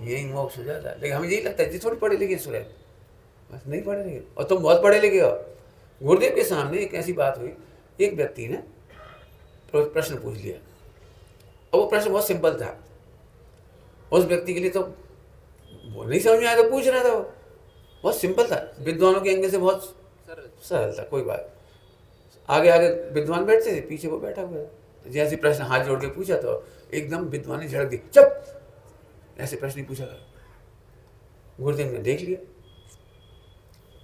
यही मोक्ष हो जाता। लेकिन हमें यही लगता है जी थोड़ी पढ़े लिखे सुरे, बस नहीं पढ़े लिखे, और तुम बहुत पढ़े लिखे हो। गुरुदेव के सामने एक ऐसी बात हुई, एक व्यक्ति ने प्रश्न पूछ लिया और वो प्रश्न बहुत सिंपल था। उस व्यक्ति के लिए तो वो नहीं समझ में आया तो पूछ रहा था, वो बहुत सिंपल था, विद्वानों के एंगल से बहुत सरल था। कोई बात, आगे आगे विद्वान बैठते थे, पीछे वो बैठा हुआ था। जैसे प्रश्न हाथ जोड़ के पूछा तो एकदम विद्वान ने झड़क दी, चुप, ऐसे प्रश्न ही पूछा था। गुरुदेव ने देख लिया,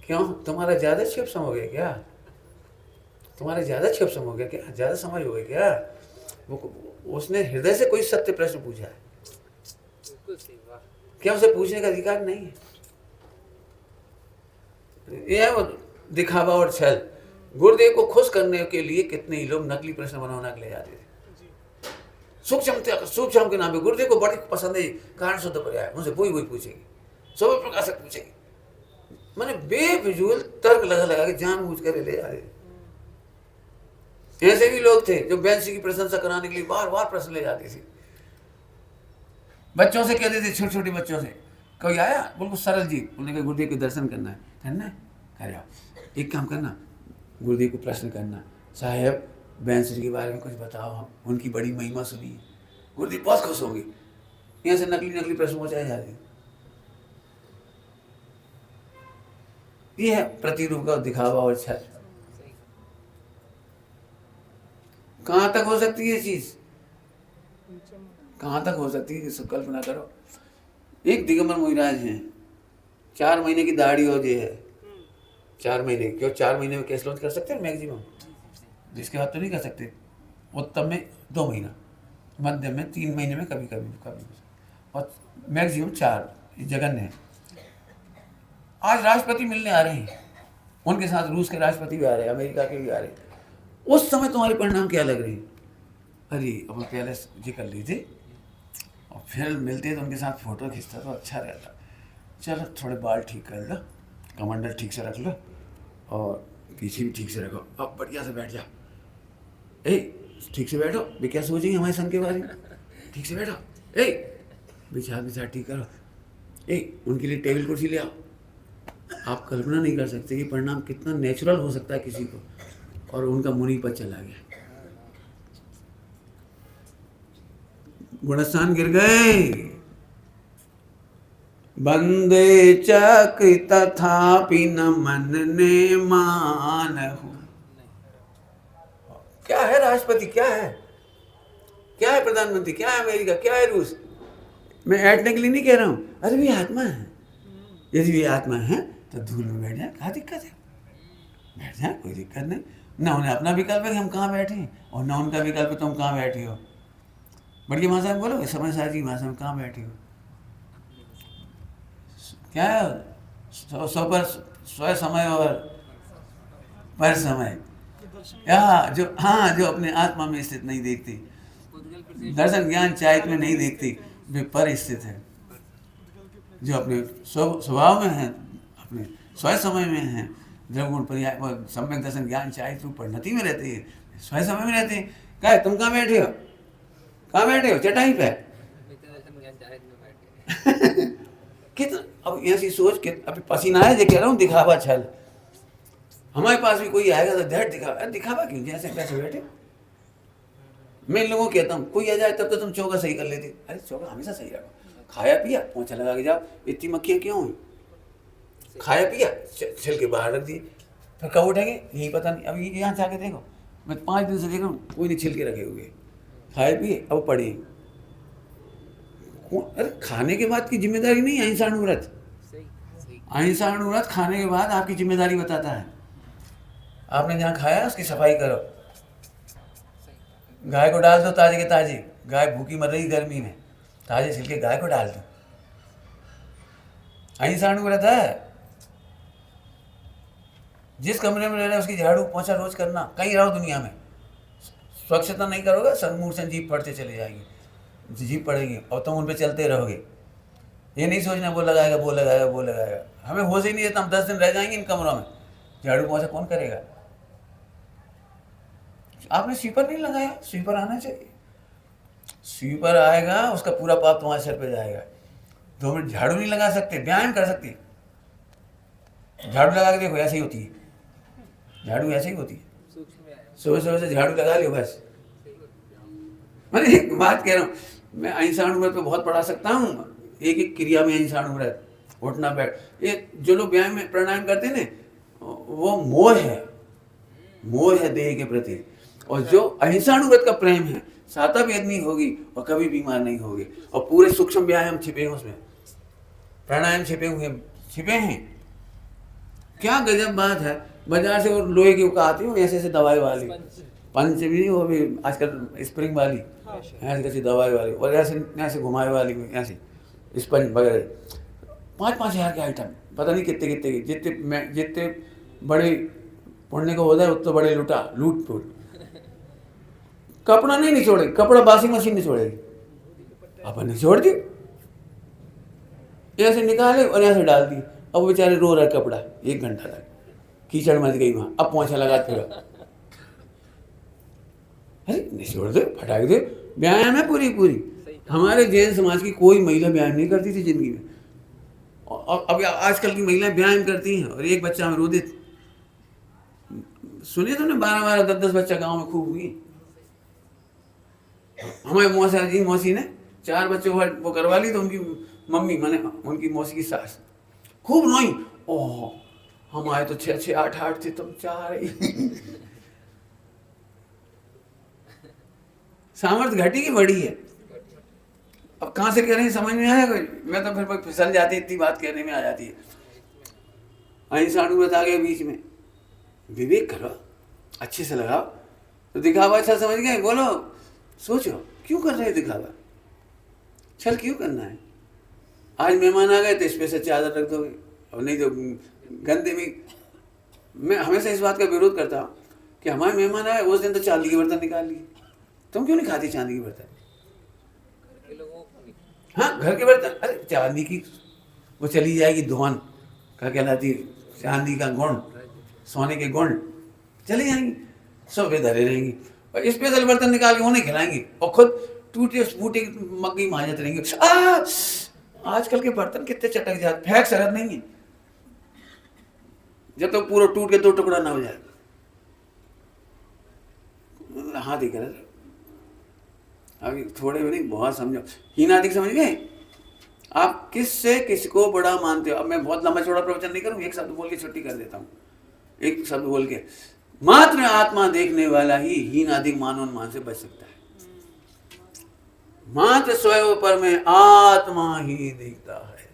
क्यों तुम्हारा ज्यादा क्षिप्सम हो गया क्या? तुम्हारा ज्यादा क्षिप्सम हो गया क्या? ज्यादा समझ हो गया क्या? वो उसने हृदय से कोई सत्य प्रश्न पूछा है, क्या उसे पूछने का अधिकार नहीं है? ये है वो दिखावा और छल। गुरुदेव को खुश करने के लिए कितने ही लोग नकली प्रश्न बनवाना के ले जाते थे। सूक्ष्म के नाम पे गुरुदेव को बड़ी पसंद है कारण शुद्ध पर्याय, उनसे वही पूछेगी, सब प्रकाशक पूछेगी। मैंने बेफिजूल तर्क लगा के जानबूझ कर ले जा रहे थे। ऐसे भी लोग थे जो बैंसी की प्रशंसा कराने के लिए बार बार प्रश्न ले जाते थे। बच्चों से कहते थे, छोटे छोटे बच्चों से, कोई आया बिल्कुल सरल जी, उन्होंने कहा गुरुदेव के दर्शन करना है, कर जाओ, एक काम करना, गुरुदेव को प्रश्न करना, साहब बैंसी के बारे में कुछ बताओ, हम उनकी बड़ी महिमा सुनी है, गुरुदेव बहुत खुश होंगे। यहाँ से नकली प्रश्न पहुंचाए जाते। ये है प्रतिरूप का दिखावा और छल। कहाँ तक हो सकती है ये चीज? कहाँ तक हो सकती है? इसको कल्पना करो, एक दिगंबर मुनिराज हैं, 4 महीने की दाढ़ी हो गई है, 4 महीने, क्यों 4 महीने में केस लॉन्च कर सकते हैं मैक्सिमम, जिसके बाद तो नहीं कर सकते। उत्तम में 2 महीना, मध्यम में 3 महीने में कभी और मैक्सिमम 4, जघन्य है। आज राष्ट्रपति मिलने आ रहे हैं, उनके साथ रूस के राष्ट्रपति भी आ रहे हैं, अमेरिका के भी आ रहे हैं। उस समय तुम्हारे परिणाम क्या लग रहे हैं? अरे अपन पहले जी कर ली थी, और फिर मिलते तो उनके साथ फ़ोटो खींचता तो अच्छा रहता। चलो थोड़े बाल ठीक कर लो, कमंडल ठीक से रख लो और पीछे भी ठीक से रखो। अब बढ़िया से बैठ जाओ। ए ठीक से बैठो, वे क्या सोचेंगे हमारे संघ के बारे में। ठीक से बैठो। बिछा ठीक करो। उनके लिए टेबल कुर्सी ले आओ। आप कल्पना नहीं कर सकते कि परिणाम कितना नेचुरल हो सकता है किसी को। और उनका मुनि पर चला गया, गुणस्थान गिर गए। बंदे चक तथापि न मन ने मानहु। क्या है राष्ट्रपति, क्या है प्रधानमंत्री, क्या है अमेरिका, क्या है रूस। मैं ऐटने के लिए नहीं कह रहा हूँ। अरे वे आत्मा है। यदि वे आत्मा है तो धूल में बैठ जाए, क्या दिक्कत है, बैठ जाए, कोई दिक्कत नहीं। ना उन्हें अपना विकल्प है कि हम कहाँ बैठे हैं, और ना उनका विकल्प है तुम कहाँ बैठे हो। बढ़िया भाषा में बोलो, समझ सारी भाषा में कहाँ बैठे हो। क्या है स्व समय और पर समय। जो अपने आत्मा में स्थित नहीं देखती, दर्शन ज्ञान चारित्र में नहीं देखती, वे पर स्थित है। जो अपने स्वभाव में है, अपने स्वयं समय में है, द्रवगुण पर्याय सम्यक दर्शन ज्ञान चारित्र परिणति में रहते हैं, स्वयं समय में रहते हैं। क्या है, तुम कहाँ बैठे हो, चटाई पे। कितना अब ऐसी सोच के अभी पसीना है, जो कह रहा हूँ दिखावा छल। हमारे पास भी कोई आएगा तो धैर्य दिखावा क्यों, जैसे पैसे बैठे। मैं लोगों को कहता हूँ, कोई आ जाए तब तो तुम चौका सही कर लेते। अरे चौका हमेशा सही रखो, खाया पिया पोंछा लगा के जाओ। इतनी मक्खियाँ क्यों हैं, खाया पिया छिल के बाहर रख दिए, फिर कब उठेंगे यही पता नहीं। अब यहाँ से आके देखो, मैं 5 दिन से देख रहा हूँ, कोई नहीं छिल के रखे हुए, खाए पिए अब पड़े। अरे खाने के बाद की जिम्मेदारी नहीं, अहिंसाणुव्रत। अहिंसाणुव्रत खाने के बाद आपकी जिम्मेदारी बताता है। आपने जहाँ खाया उसकी सफाई करो। गाय को डाल दो ताजे के ताजे, गाय भूखी मर रही गर्मी में, ताजे छिलके गाय को डाल दो। अहिंसाणुव्रत है। जिस कमरे में रह रहे उसकी झाड़ू पोंछा रोज करना। कहीं रहो दुनिया में, स्वच्छता नहीं करोगे, सन्मुख से जीभ पड़ते चले जाएगी, जीभ पड़ेगी और तुम उन पर चलते रहोगे। ये नहीं सोचना वो लगाएगा। हमें होश ही नहीं देता, हम 10 दिन रह जाएंगे इन कमरों में, झाड़ू पोंछा कौन करेगा। आपने स्वीपर नहीं लगाया, स्वीपर आना चाहिए। स्वीपर आएगा, उसका पूरा पाप तुम्हारे सर पे जाएगा। 2 मिनट झाड़ू नहीं लगा सकते, व्यायाम कर सकते। झाड़ू लगा के देखो, ऐसे ही होती है झाड़ू, ऐसे ही होती है। सुबह से झाड़ू लगा लियो बस। मैं एक बात कह रहा हूँ, मैं अहिंसाणुव्रत पे बहुत पढ़ा सकता हूँ। एक क्रिया में अहिंसाणुव्रत, उठना बैठ। ये जो लोग व्यायाम में प्राणायाम करते हैं ना, वो मोह है देह के प्रति। और जो अहिंसाणुव्रत का प्रेम है, साता वेदनी होगी और कभी बीमार नहीं होगी। और पूरे सूक्ष्म व्यायाम छिपे हैं उसमें, प्राणायाम छिपे हैं। क्या गजब बात है। बाजार से वो लोहे की आती है, ऐसे दवाई वाली, पंच भी, वो भी आजकल स्प्रिंग वाली, ऐसे कैसी दवाई वाली, और ऐसे घुमाए वाली, ऐसे स्पंज वगैरह। 5-5 हज़ार के आइटम, पता नहीं कितने की। जितने बड़े पुण्य को होता है उतने बड़े लूट फूट। कपड़ा नहीं निचोड़ेगी, कपड़ा वॉशिंग मशीन निचोड़ेगी, अपन निचोड़ दी, ऐसे निकाले और यहाँ से डाल दी। अब बेचारे रो रहे कपड़ा 1 घंटा तक, कीचड़ मच गई वहाँ। अब पोंछा लगाते रहो, अरे निचोड़ दो, फटाक दो। व्यायाम है पूरी। हमारे जैन समाज की कोई महिला व्यायाम नहीं करती थी जिंदगी में, और अब आजकल की महिलाएं व्यायाम करती हैं। और एक बच्चा अमरूदित, सुनिए तुमने 12-12, 10-10 बच्चा गांव में खूब हुई। हमारे मौसी ने 4 बच्चों वो करवा ली, तो उनकी मम्मी माने उनकी मौसी की सास खूब रोई। ओह हमारे तो 6-6, 8-8 थे, तुम 4 ही। सामर्थ्य घटी की बड़ी है। अब कहाँ से कह रहे हैं समझ में आया कोई। मैं तो फिर फिसल जाती, इतनी बात कहने में आ जाती है। अहिंसाणुव्रत आ गए बीच में। विवेक करो, अच्छे से लगाओ। तो दिखावा अच्छा समझ गए, बोलो, सोचो क्यों कर रहे हैं दिखावा, छल क्यों करना है। आज मेहमान आ गए तो इस पे से चादर रख दोगे, और नहीं तो गंदे में। मैं हमेशा इस बात का विरोध करता हूँ कि हमारे मेहमान आए उस दिन तो चांदी के बर्तन निकाल लिए। तुम क्यों नहीं खाती चांदी के बर्तन? हाँ, घर के बर्तन, अरे चांदी की वो चली जाएगी धुआं, क्या कहलाती, चांदी का गुण, सोने के गुण चली जाएंगी, सब धरे रहेंगी। और स्पेशल बर्तन निकाल के उन्हें खिलाएंगी और खुद टूटे फूटे मग्गी मांजत रहेंगे। आजकल के बर्तन कितने चटक जाते, फेंक सरत नहीं है जब तक तो पूरा टूट के दो टुकड़ा ना हो जाए। हाथ ही करे, अभी थोड़े भी नहीं, बहुत समझो। हीनादिक समझ गए आप, किससे किसको बड़ा मानते हो। अब मैं बहुत लंबा चौड़ा प्रवचन नहीं करूँ, एक शब्द बोल के छुट्टी कर देता हूँ। एक शब्द बोल के, मात्र आत्मा देखने वाला ही हीनादिक मानोन्मान से बच सकता है। मात्र स्वयं पर में आत्मा ही देखता है,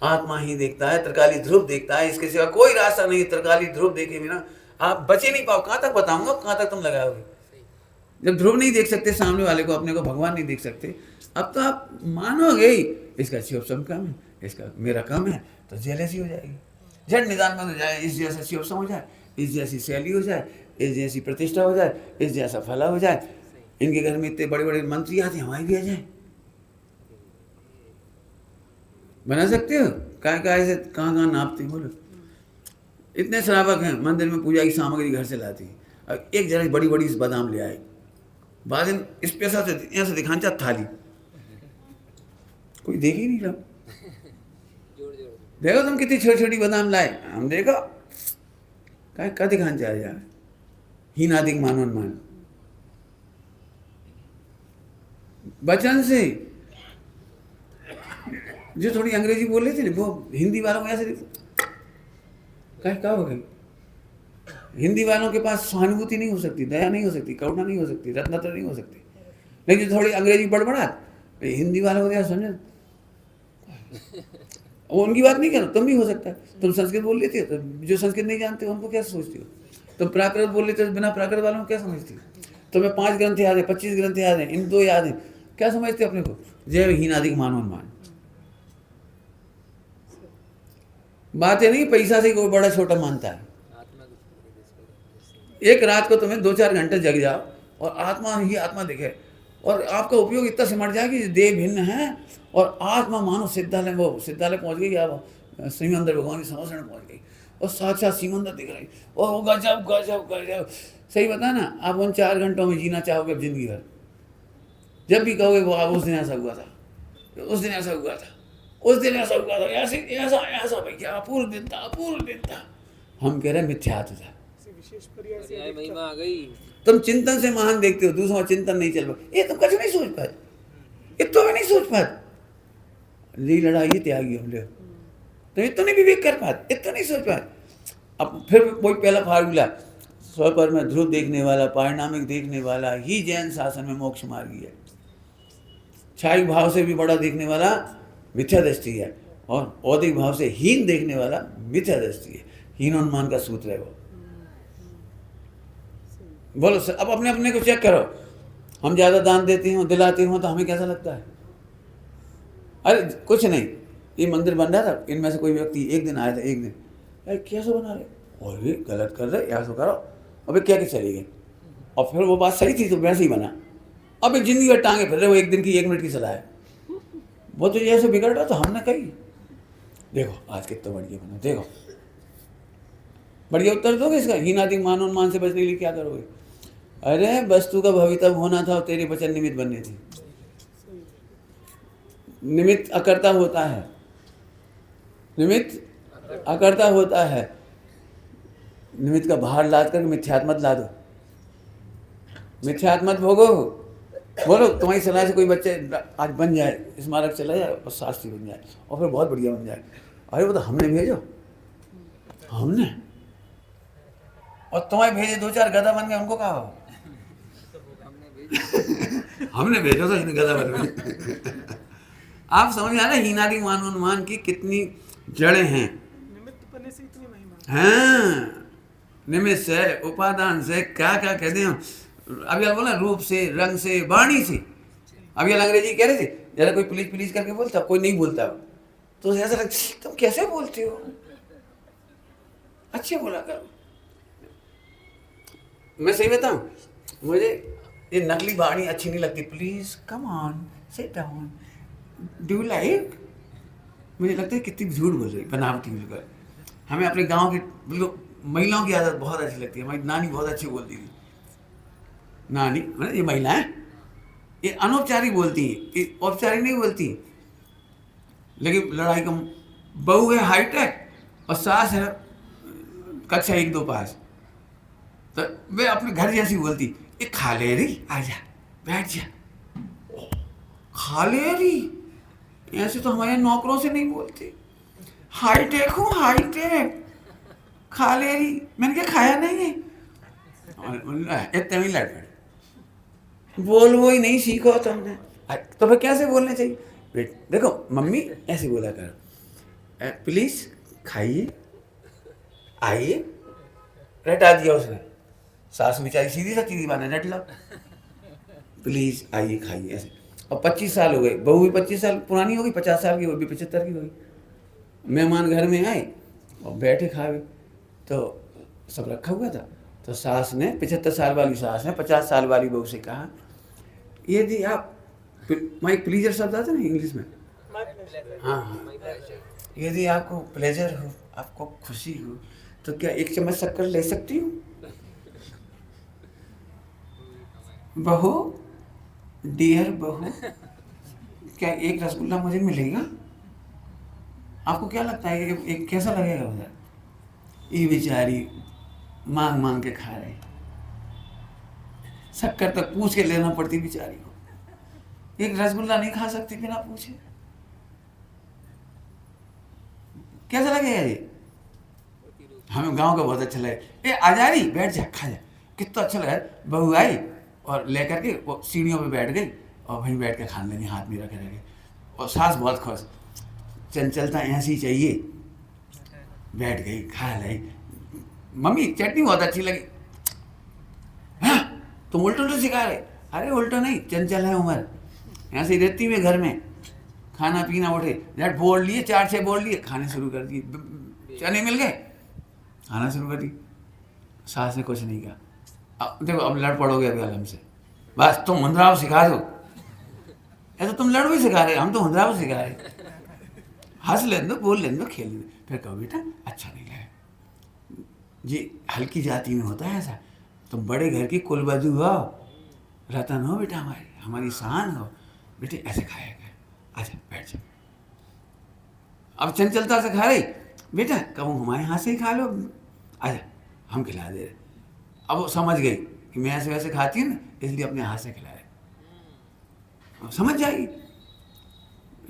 आत्मा ही देखता है, त्रिकाली ध्रुव देखता है, इसके सिवा कोई रास्ता नहीं। त्रिकाली ध्रुव देखे बिना आप बचे नहीं पाओ। कहाँ तक बताऊंगा, कहाँ तक तुम लगाओगे। जब ध्रुव नहीं देख सकते सामने वाले को, अपने को भगवान नहीं देख सकते, अब तो आप मानोगे ही इसका शिव सम कम है, इसका मेरा कम है, तो जेलसी हो जाएगी। झट निदान में हो जाए, इस जैसा शिव सम हो जाए, इस जैसी शैली हो जाए, इस जैसी प्रतिष्ठा हो जाए, इस जैसा फला हो जाए। इनके घर में इतने बड़े बड़े मंत्री आते हैं, हमारे भी आ जाए। बना सकते हो? कहाँ से कहाँ नापते हैं, बोलो। इतने श्रावक हैं, मंदिर में पूजा की सामग्री घर से लाती है। अब एक जरा बड़ी बड़ी बादाम ले आए, बाद में इस पैसा से ऐसे दिखाना चाह थाली, कोई देख ही नहीं रहा। देखो तुम कितनी छोटी छोटी बादाम लाए, हम देखो क्या दिखाना चाह यार। हीनादिक मानोन्मान बचन से। जो थोड़ी अंग्रेजी बोल रहे थे ना, वो हिंदी वालों को ऐसे क्या हो गई। हिंदी वालों के पास सहानुभूति नहीं हो सकती, दया नहीं हो सकती, करुणा नहीं हो सकती, रत्नत्र नहीं हो सकती। लेकिन जो थोड़ी अंग्रेजी बड़बड़ा, हिंदी वालों को समझो, वो उनकी बात नहीं करो, तुम भी हो सकता है। तुम संस्कृत बोल लेते हो, तो जो संस्कृत नहीं जानते उनको क्या सोचती हो। तुम प्राकृत बोल लेते हो, बिना प्राकृत वालों को क्या समझती हो। तुम्हें 5 ग्रंथ याद है, 25 ग्रंथ याद है, इन 2 याद है, क्या समझते हो अपने को। जय हीनादिक मानोन्मान। बातें नहीं पैसा से कोई बड़ा छोटा मानता है। एक रात को तुम्हें 2-4 घंटे जग जाओ और आत्मा ही आत्मा दिखे, और आपका उपयोग इतना सिमट जाए कि देह भिन्न है और आत्मा मानो सिद्धालय, वो सिद्धालय पहुंच गई, या श्रीमंदिर भगवान की समझण पहुंच गई, और साक्षात सीमंदर दिख रही, और वो गजब गजब गजब। सही बता ना, आप उन 4 घंटों में जीना चाहोगे अब जिंदगी भर। जब भी कहोगे वो उस दिन ऐसा हुआ था, उस दिन ऐसा हुआ था, उस दिन ऐसा हुआ था, ऐसे ऐसा ऐसा भैया अपूर्व दिन था, अपूर्व दिन था। हम कह रहे मिथ्यात्व था। महिमा आ गई। तुम चिंतन से महान देखते हो, दूसरा चिंतन नहीं चल पाए, ये तुम कुछ नहीं सोच पाए, इतना भी नहीं सोच पाए। ली लड़ाई त्यागी हम लोग, तुम इतना नहीं विवेक कर पाते, इतना नहीं सोच पाए। अब फिर वही पहला फार्मूला, स्वपर में ध्रुव देखने वाला, पारिणामिक देखने वाला ही जैन शासन में मोक्ष मार्गी है। छाई भाव से भी बड़ा देखने वाला मिथ्या दृष्टि है, और औदिक भाव से हीन देखने वाला मिथ्या दृष्टि है। हीनोन्मान का सूत्र है वो। बोलो सर, अब अपने अपने को चेक करो। हम ज़्यादा दान देते हो, दिलाते हो, तो हमें कैसा लगता है। अरे कुछ नहीं, ये मंदिर बन रहा था, इनमें से कोई व्यक्ति एक दिन आया था, एक दिन, अरे कैसे बना रहे, और ये गलत कर रहे, ऐसा करो, अबे क्या चली गई। और फिर वो बात सही थी तो वैसे ही बना। अब एक जिंदगी भर टांगे फिर रहे, वो एक दिन की 1 मिनट की सलाह है। वो तो जैसे बिगड़ रहा, तो हमने कही देखो आज कितना बढ़िया बना, देखो बढ़िया उत्तर दोगे इसका। हीनादिक मानोन्मान से बचने के लिए क्या करोगे। अरे वस्तु का भवितव्य होना था और तेरे वचन निमित्त बनने थे। निमित्त अकर्ता होता है, निमित्त अकर्ता होता है। निमित्त का भार लाद कर मिथ्यात्मत ला दो, मिथ्यात्मत भोगो। बोलो तुम्हारी सलाह से कोई बच्चे आज बन जाए, स्मारक चला जाए और शास्त्री बन जाए, और फिर बहुत बढ़िया बन जाए। अरे वो तो हमने भेजो, हमने, और तुम्हें भेजे 2-4 गधा बन गए, उनको कहा हो हमने भेजो तो इन गधा बन गए। आप समझ आ रहे हीनादिक मानोन्मान की कितनी जड़ें हैं। निमित्त बनने से इतनी महिमा हाँ, निमित्त से, उपादान से, क्या क्या कहते हैं। अभी आप बोला रूप से, रंग से, वाणी से। अभी अंग्रेजी कह रहे थे, जरा कोई पुलिस पुलिस करके बोलता, कोई नहीं बोलता, तो ऐसा लगता तुम कैसे बोलते हो, अच्छे बोला करो। मैं सही बताऊं, मुझे ये नकली वाणी अच्छी नहीं लगती। Please come on, sit down, do you like? मुझे लगता है कितनी झूठ बोल रही, बनावटी बिल्कुल। हमें अपने गांव की बिल्कुल महिलाओं की आदत बहुत अच्छी लगती है। हमारी नानी बहुत अच्छी बोलती थी। नानी मतलब ये महिलाएं ये अनौपचारिक बोलती है, ये औपचारिक नहीं बोलती। लेकिन लड़ाई कम, बहू है हाईटेक और सास है कक्षा 1-2 पास, तो वे अपने घर जैसी बोलती, ये खा ले रही, आजा बैठ जा, खा ले रही। ऐसे तो हमारे नौकरों से नहीं बोलते, हाईटेक हूँ हाईटेक, खा ले रही। मैंने क्या खाया नहीं है? इतने में लड़ पड़े, बोल वो ही नहीं सीखो तुमने, तो फिर कैसे बोलने चाहिए? देखो मम्मी ऐसे बोला कर, प्लीज खाइए, आइए, रटा दिया उसने। सास बेचारी सीधी सा चीज़ी बाने रट ला, प्लीज आइए खाइए ऐसे। और 25 साल हो गए, बहू भी 25 साल पुरानी हो गई, 50 साल की हो गई, 75 की हो गई। मेहमान घर में आए और बैठे खाए, तो सब रखा हुआ था। तो सास ने 75 साल वाली सास ने 50 साल वाली बहू से कहा, यदि आप, माई प्लीजर शब्द आता है ना इंग्लिश में, हाँ हाँ, यदि आपको प्लेजर हो, आपको खुशी हो, तो क्या 1 चम्मच शक्कर ले सकती हूँ? बहू, डियर बहू, क्या 1 रसगुल्ला मुझे मिलेगा? आपको क्या लगता है कि कैसा लगेगा उधर? ये बेचारी मांग मांग के खा रही, शक्कर तक पूछ के लेना पड़ती बेचारी को, 1 रसगुल्ला नहीं खा सकती बिना पूछे। कैसा लगेगा ये? हमें गांव का बहुत अच्छा लगे, आ जा रही, बैठ जा, खा जा, कितना अच्छा लगा। बहू आई और लेकर के वो सीढ़ियों पे बैठ गई और वहीं बैठ के खाने लगी, हाथ में रखे रखे। और सास बहुत खुश, चंचलता ऐसी चाहिए, बैठ गई, खा ली। मम्मी चटनी बहुत अच्छी लगी। हाँ तुम उल्टो उल्टो सिखा रहे? अरे उल्टो नहीं, चंचल है उम्र, ऐसे ही रहती है घर में, खाना पीना उठे झट बोल लिए, 4-6 बोल लिए, खाने शुरू कर दिए, चने मिल गए, खाना शुरू कर दी। सास ने कुछ नहीं कहा। अब देखो अब लड़ पड़ोगे अभी हमसे, बस तुम मुंद्राव सिखा दो। ऐसा तुम लड़ भी सिखा रहे, हम तो मुंद्राव सिखा रहे। हंस लेने दो, बोल लेने दो, खेल लेने दो, फिर कहो बेटा अच्छा नहीं लगा जी। हल्की जाति में होता है ऐसा, तुम बड़े घर की कुलवधू हो, रतन हो बेटा, हमारी शान हो बेटे, ऐसे खाया कर, आजा बैठ जा। अब चंचलता से खा रही, बेटा कहूँ हमारे हाथ से ही खा लो, आजा हम खिला दे रहे। अब वो समझ गई कि मैं ऐसे वैसे खाती हूँ ना, इसलिए अपने हाथ से खिला रहे। समझ जाएगी,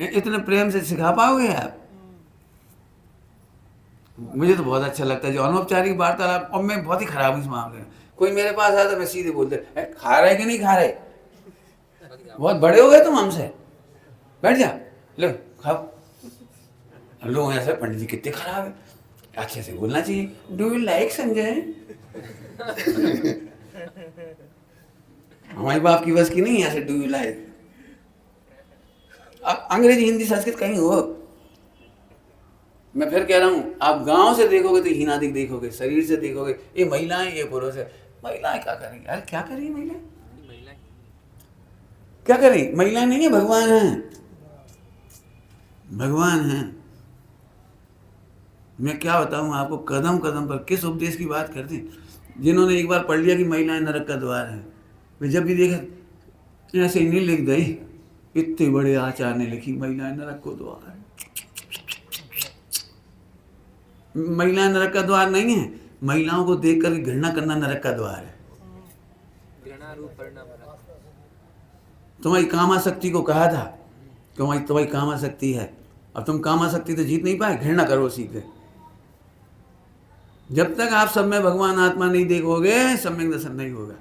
इतने प्रेम से सिखा पाओगे आप? मुझे तो बहुत अच्छा लगता है जो अनौपचारिक वार्तालाप। और मैं बहुत ही खराब हूँ इस मामले में। कोई मेरे पास आता मैं सीधे बोलते, खा रहे कि नहीं खा रहे? बहुत बड़े हो गए तुम हमसे, बैठ जा, लो खाओ। लोग ऐसे, पंडित जी कितने खराब है, अच्छे से बोलना चाहिए, डू यू लाइक संजय? हमारी बाप की बस की नहीं ऐसे डू यू लाइक। अब अंग्रेजी हिंदी संस्कृत कहीं हो, मैं फिर कह रहा हूँ, आप गांव से देखोगे तो हीनादिक देखोगे, शरीर से देखोगे ये महिलाएं ये पुरुष है। महिलाएं क्या करेंगी? अरे क्या करेंगी महिलाएं? क्या करें? महिलाएं नहीं है, भगवान हैं, भगवान हैं। मैं क्या बताऊं आपको, कदम कदम पर किस उपदेश की बात करते हैं। जिन्होंने एक बार पढ़ लिया कि महिलाएं नरक का द्वार है, वे जब भी देखा ऐसे ही नहीं लिख गई, इतने बड़े आचार्य ने लिखी महिलाएं नरक को द्वार है। महिलाएं नरक का द्वार नहीं है, महिलाओं को देख कर घृणा करना नरक का द्वार है। तुम्हारी कामाशक्ति को कहा था, तुम्हारी कामाशक्ति है, अब तुम कामाशक्ति तो जीत नहीं पाए, घृणा करो सीधे। जब तक आप सब में भगवान आत्मा नहीं देखोगे, सम्यक दर्शन नहीं होगा।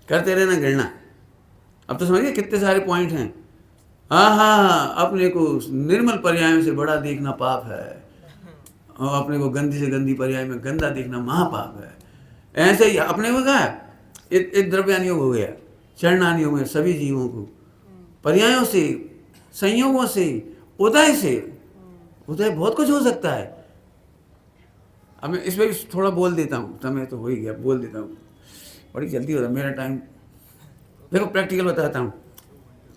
करते रहना घृणा। अब तो समझिए कितने सारे पॉइंट हैं। हाँ, अपने को निर्मल पर्यायों से बड़ा देखना पाप है, और अपने को गंदी से गंदी पर्याय में गंदा देखना महापाप है। ऐसे ही अपने को कहा एक द्रव्यान योग हो गया, चरणान योग में सभी जीवों को पर्यायों से, संयोगों से, उदय बहुत कुछ हो सकता है। अब मैं इस पर थोड़ा बोल देता हूँ, समय तो हो ही गया, बोल देता हूँ, बड़ी जल्दी हो रहा है मेरा टाइम। देखो प्रैक्टिकल बताता हूँ।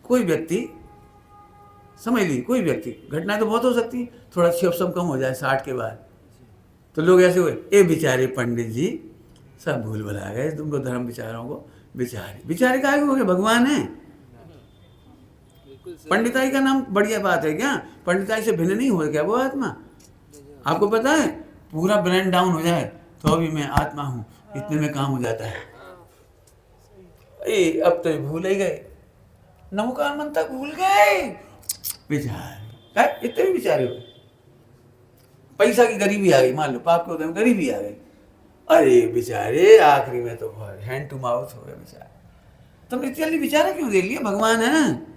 कोई व्यक्ति समझ लीजिए कोई व्यक्ति, घटनाएं तो बहुत हो सकती हैं, थोड़ा क्षोभ कम हो जाए 60 के बाद, तो लोग ऐसे हुए, ए बेचारे पंडित जी सब भूल भुला गए तुमको, धर्म विचारों को, बेचारे काहे हो गए, भगवान है। बिल्कुल सही। पंडिताई का नाम बढ़िया बात है क्या? पंडिताई से भिन्न नहीं हो क्या वो आत्मा? आपको पता है पूरा ब्रेन डाउन हो जाए तो भी मैं आत्मा हूँ, इतने में काम हो जाता है। अब तो भूल ही गए, नमोकार मन तक भूल गए बेचारे, इतने भी बेचारे हो। पैसा की गरीबी आ गई, मान लो पाप के उदय में गरीबी आ गई, अरे बेचारे आखिरी में तो हैंड टू माउथ हो गए बेचारे। तुमने जल्दी बेचारा क्यों दे लिया? भगवान है।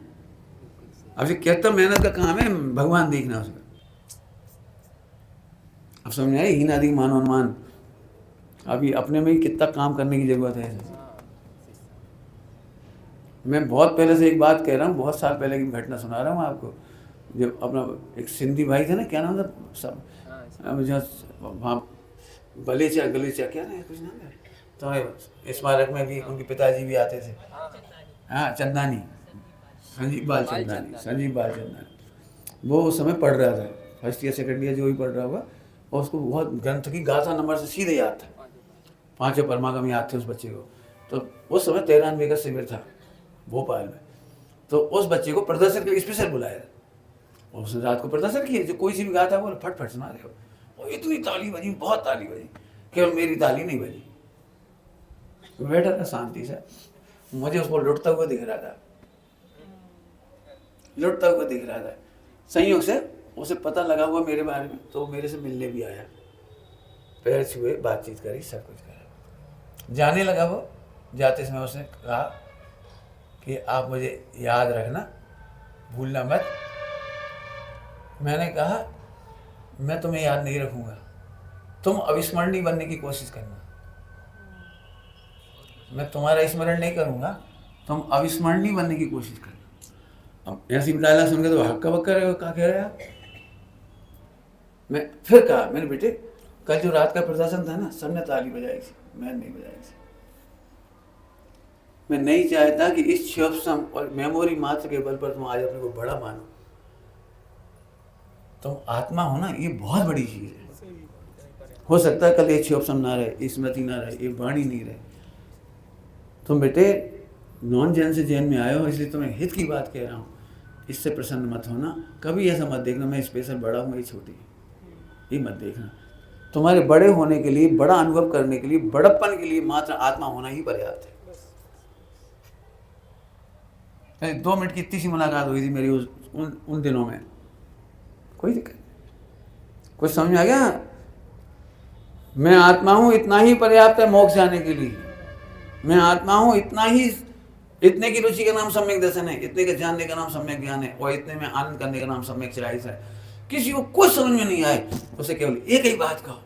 अब कितना मेहनत का काम है भगवान देखना उसका। अब समझ आए, हीन आदि मान अनुमान, अभी अपने में ही कितना काम करने की जरूरत है। मैं बहुत पहले से एक बात कह रहा हूँ, बहुत साल पहले की घटना सुना रहा हूँ आपको। जब अपना एक सिंधी भाई थे ना, क्या नाम था सब, जो वहाँ गलेचा क्या ना कुछ नाम है, तो स्मारक में भी उनके पिताजी भी आते थे। हाँ, चंदानी, संजीव बाल चंदानी। वो उस समय पढ़ रहा था, फर्स्ट ईयर सेकंड ईयर जो भी पढ़ रहा होगा, और उसको बहुत ग्रंथ की गाथा नंबर से सीधे याद था, 5 परमागम याद थे उस बच्चे को। तो उस समय 93 का शिविर था भोपाल में, तो उस बच्चे को प्रदर्शन के लिए स्पेशल बुलाया, और उसने रात को प्रदर्शन किया, जो कोई सी भी गाथा बोले फट फट सुना रहे हो। और इतनी ताली बजी, बहुत ताली बजी, केवल मेरी ताली नहीं बजी। बैठा था शांति से, मुझे उसको लुटता हुआ दिख रहा था, संयोग से उसे पता लगा हुआ मेरे बारे में, तो मेरे से मिलने भी आया, पैर छुए, बातचीत करी, सब कुछ करा। जाने लगा वो, जाते समय उसने कहा कि आप मुझे याद रखना, भूलना मत। मैंने कहा मैं तुम्हें याद नहीं रखूंगा, तुम अविस्मरणीय बनने की कोशिश करना। मैं तुम्हारा स्मरण नहीं करूंगा, तुम अविस्मरणीय बनने की कोशिश करना। अब ऐसी डायलॉग सुन के तो हक्का बक्का रहे हो, क्या कह रहे आप? मैं फिर कहा, मैंने बेटे कल जो रात का प्रदर्शन था ना, सबने ताली बजाई थी, मैं नहीं बजाई थी। मैं नहीं चाहता कि इस क्षोभ और मेमोरी मात्र के बल पर तुम आज अपने को बड़ा मानो। तुम आत्मा हो ना, ये बहुत बड़ी चीज है। हो सकता है कल ये क्षोभ ना रहे, स्मृति ना रहे, ये वाणी नहीं रहे। तुम बेटे नॉन जैन से जैन में आए हो, इसलिए तुम्हें हित की बात कह रहा हूँ, इससे प्रसन्न मत होना। कभी ऐसा मत देखना मैं स्पेशल बड़ा हूँ, ये छोटी है, ये मत देखना। तुम्हारे बड़े होने के लिए, बड़ा अनुभव करने के लिए, बड़प्पन के लिए मात्र आत्मा होना ही पर्याप्त है। 2 मिनट की इतनी सी मुलाकात हुई थी मेरी उन दिनों में, कोई दिक्कत नहीं। कुछ समझ आ गया? मैं आत्मा हूँ, इतना ही पर्याप्त है मोक्ष जाने के लिए। मैं आत्मा हूँ, इतना ही, इतने की रुचि का नाम सम्यक दर्शन है, इतने के जानने का नाम सम्यक ज्ञान है, और इतने में आनंद करने का नाम सम्यक चिराइस है। किसी को कुछ समझ में नहीं आए, उसे केवल एक ही बात कहो,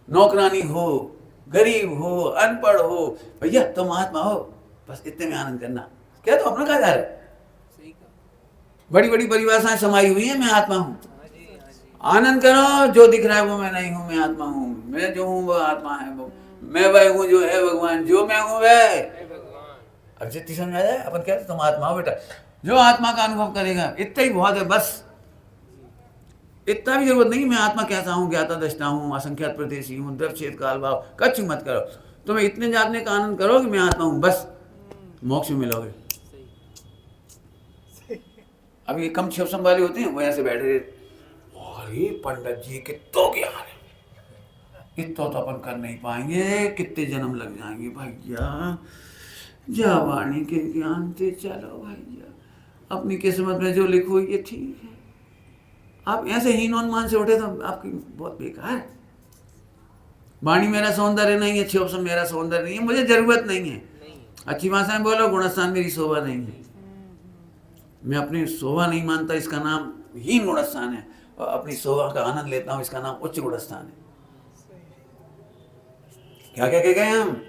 नौकरानी हो, गरीब हो, अनपढ़ हो, भैया तुम आत्मा हो, बस इतने में आनंद करना। क्या तो अपना कहा जा रहा है? बड़ी बड़ी परिभाषाएं समाई हुई है, मैं आत्मा हूँ, आनंद करो, जो दिख रहा है वो मैं नहीं हूँ, मैं आत्मा हूँ, मैं जो हूँ वो आत्मा है, वो मैं वह हूँ जो है भगवान, जो मैं हूँ वह। अब जितनी समझ आ जाए, अपन कहते तुम आत्मा हो बेटा, जो आत्मा का अनुभव करेगा इतना ही बहुत है, बस इतना भी जरूरत नहीं मैं आत्मा कैसा हूँ, ज्ञाता दृष्टा हूँ, असंख्यात प्रदेशी हूँ, द्रव्यच्छेद काल भाव, कच्छ मत करो। तुम्हें इतने जानने का आनंद करो कि मैं आत्मा हूँ, बस मोक्ष में मिलोगे। अब ये कम क्षोभ वाले होते हैं, वो ऐसे बैठे, अरे पंडित जी कितो ज्ञान है, इतना तो अपन कर नहीं पाएंगे, कितने जन्म लग जाएंगे भैया, जा वाणी के ज्ञान से चलो भैया, अपनी किस्मत में जो लिखो ये ठीक है। आप ऐसे हीनोन्मान से उठे तो आपकी बहुत बेकार है। वाणी मेरा सौंदर्य नहीं है, क्षोभ मेरा सौंदर्य नहीं है, मुझे जरूरत नहीं है। अच्छी भाषा में बोलो, गुणस्थान मेरी शोभा नहीं है, मैं अपनी शोभा नहीं मानता, इसका नाम हीन गुणस्थान है, और अपनी शोभा का आनंद लेता हूँ, इसका नाम उच्च गुणस्थान है। क्या क्या कह गए हम?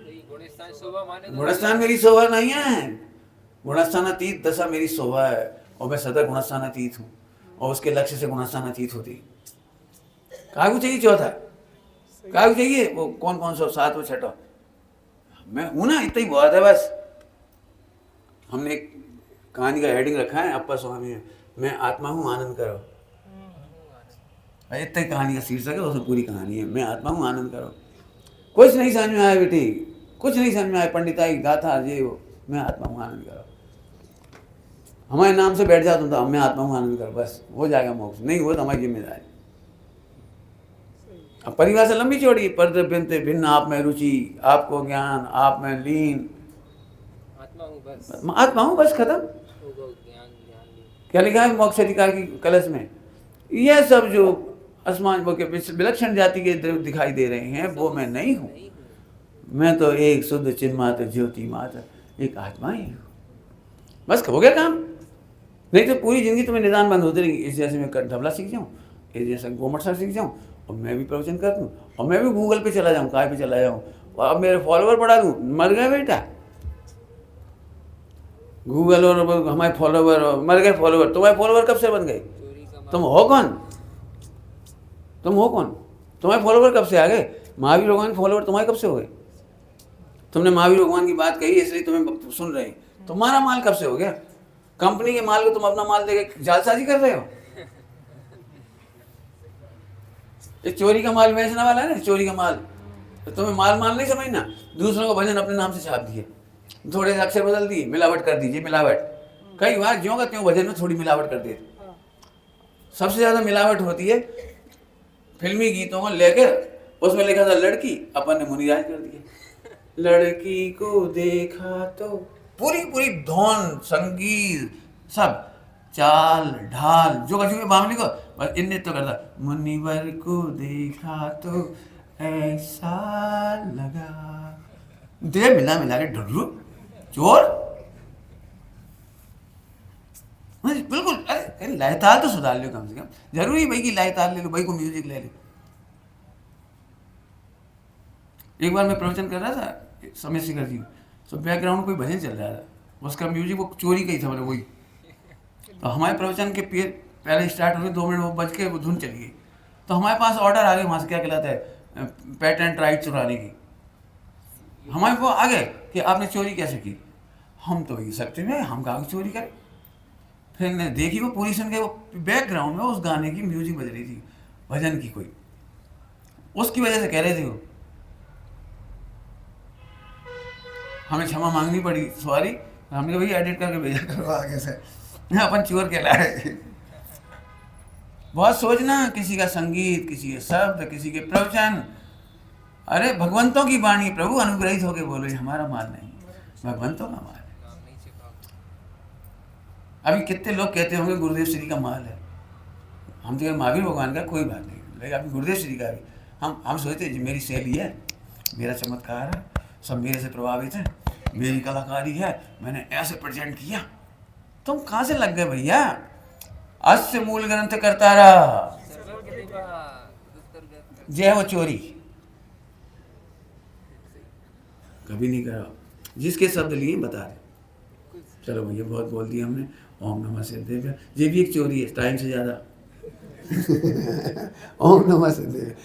गुणस्थान मेरी शोभा नहीं है, गुणस्थान अतीत दशा मेरी शोभा है, और मैं सदा गुणस्थान अतीत हूँ, और उसके लक्ष्य से गुणस्थान अतीत होती। कागू चाहिए चौथा, कागू चाहिए वो कौन कौन सा 7वां 6वां, मैं हूं ना, इतना ही बहुत है बस। हमने एक कहानी का हेडिंग रखा है, अप्पा स्वामी मैं आत्मा हूँ आनंद करो। इतनी कहानी का शीर्षक है, उसमें पूरी कहानी है। मैं आत्मा हूँ आनंद करो। कुछ नहीं समझ में आया बेटी, कुछ नहीं समझ में आया, पंडिताई गाथा ये वो, मैं आत्मा हूँ आनंद करो। हमारे नाम से बैठ जाओ तुम तो, मैं आत्मा हूँ आनंद करो, बस हो जाएगा मोक्ष। नहीं हुआ तो हमारी जिम्मेदारी। अब परिभाषा से लंबी चौड़ी, पर भिन्न भिन्न आप में रुचि, आपको ज्ञान, आप में लीन, आत्मा हूँ बस, आत्मा हूँ बस, खत्म। होगा ज्ञान, ज्ञान भी। क्या लिखा है मोक्ष अधिकार की कलश में? यह सब जो आसमान वो के विलक्षण जाति के द्रव्य दिखाई दे रहे हैं, वो मैं नहीं हूँ। मैं तो एक शुद्ध चिन्मात्र ज्योति मात्र एक आत्मा ही हूँ, बस हो गया काम। नहीं तो पूरी जिंदगी तुम्हें निदान बंद होती रहेगी। इस जैसे मैं तबला सीख जाऊँ, इस जैसे गोमट सा सीख जाऊँ, और मैं भी प्रवचन कर दूँ, और मैं भी गूगल पे चला जाऊँ, काय पे चला जाऊँ, और अब मेरे फॉलोवर बढ़ा दूँ। मर गए बेटा, गूगल और हमारे फॉलोवर मर गए। फॉलोवर तुम्हारे फॉलोवर कब से बन गए? तुम हो कौन? तुम हो कौन? तुम्हारे फॉलोवर कब से आ गए? महावीर भगवान के फॉलोवर तुम्हारे कब से हो गए? तुमने महावीर भगवान की बात कही इसलिए तुम्हें सुन रहे हैं। तुम्हारा माल कब से हो गया? कंपनी के माल को तुम अपना माल देके जालसाजी कर रहे हो। ये चोरी का माल बेचने वाला है ना, चोरी का माल। तो तुम्हें माल नहीं समझना। दूसरों को भजन अपने नाम से छाप दिए, थोड़े से अक्षर बदल दिए, मिलावट कर दीजिए, मिलावट। कई बार ज्यों का त्यों भजन में थोड़ी मिलावट कर देते। सबसे ज़्यादा मिलावट होती है फिल्मी गीतों को लेकर, उसमें लिखा था लड़की, अपन ने मुनिराज कर दिया। लड़की को देखा तो पूरी धौन, संगीत, सब चाल ढाल, जो कछु के मामले को बस इन नृत्य करता। मुनिवर को देखा तो ऐसा लगा, दे मिला के ढुर्रू चोर। बिल्कुल। अरे लय ताल तो सुधार लो कम से कम। जरूरी भाई कि लय ताल ले लो, भाई को म्यूजिक ले लो। एक बार मैं प्रवचन कर रहा था समय शिखर जी, तो बैकग्राउंड में कोई भजन चल रहा था, उसका म्यूजिक वो चोरी का ही था, मतलब वही। तो हमारे प्रवचन के पहले स्टार्ट होने 2 मिनट वो बज के वो धुन चली गई। तो हमारे पास ऑर्डर आ गए वहाँ से, क्या कहलाता है, पेटेंट राइट चुराने की। हमारे को आ गए कि आपने चोरी कैसे की। हम तो ये सकते नहीं, हम कहाँ चोरी करें। फिर ने देखी वो पूरी सुन के, वो बैकग्राउंड में उस गाने की म्यूजिक बज रही थी, भजन की कोई, उसकी वजह से कह रहे थे वो। हमें क्षमा मांगनी पड़ी, सॉरी। हमने वही एडिट करके भेजा करो आगे से, अपन चोर कहला रहे। बहुत सोचना, किसी का संगीत, किसी के शब्द, किसी के प्रवचन। अरे भगवंतों की वाणी, प्रभु अनुग्रहित होके बोलो, हमारा माल नहीं, भगवंतों का माल है। अभी कितने लोग कहते होंगे गुरुदेव श्री का माल है। हम तो महावीर भगवान का, कोई बात नहीं, लेकिन अभी गुरुदेव श्री का भी हम सोचते जी मेरी शैली है, मेरा चमत्कार है, सब मेरे से प्रभावित है, मेरी कलाकारी है, मैंने ऐसे प्रेजेंट किया। तुम कहाँ से लग गए भैया? अस्य मूल ग्रंथ करता रहा, जय वो चोरी कभी नहीं करा। जिसके शब्द लिए बता रहे। चलो भैया बहुत बोल दिया हमने। ओम नमः सिद्धेभ्य, ये भी एक चोरी है, टाइम से ज़्यादा। ओम नमः सिद्धेभ्य।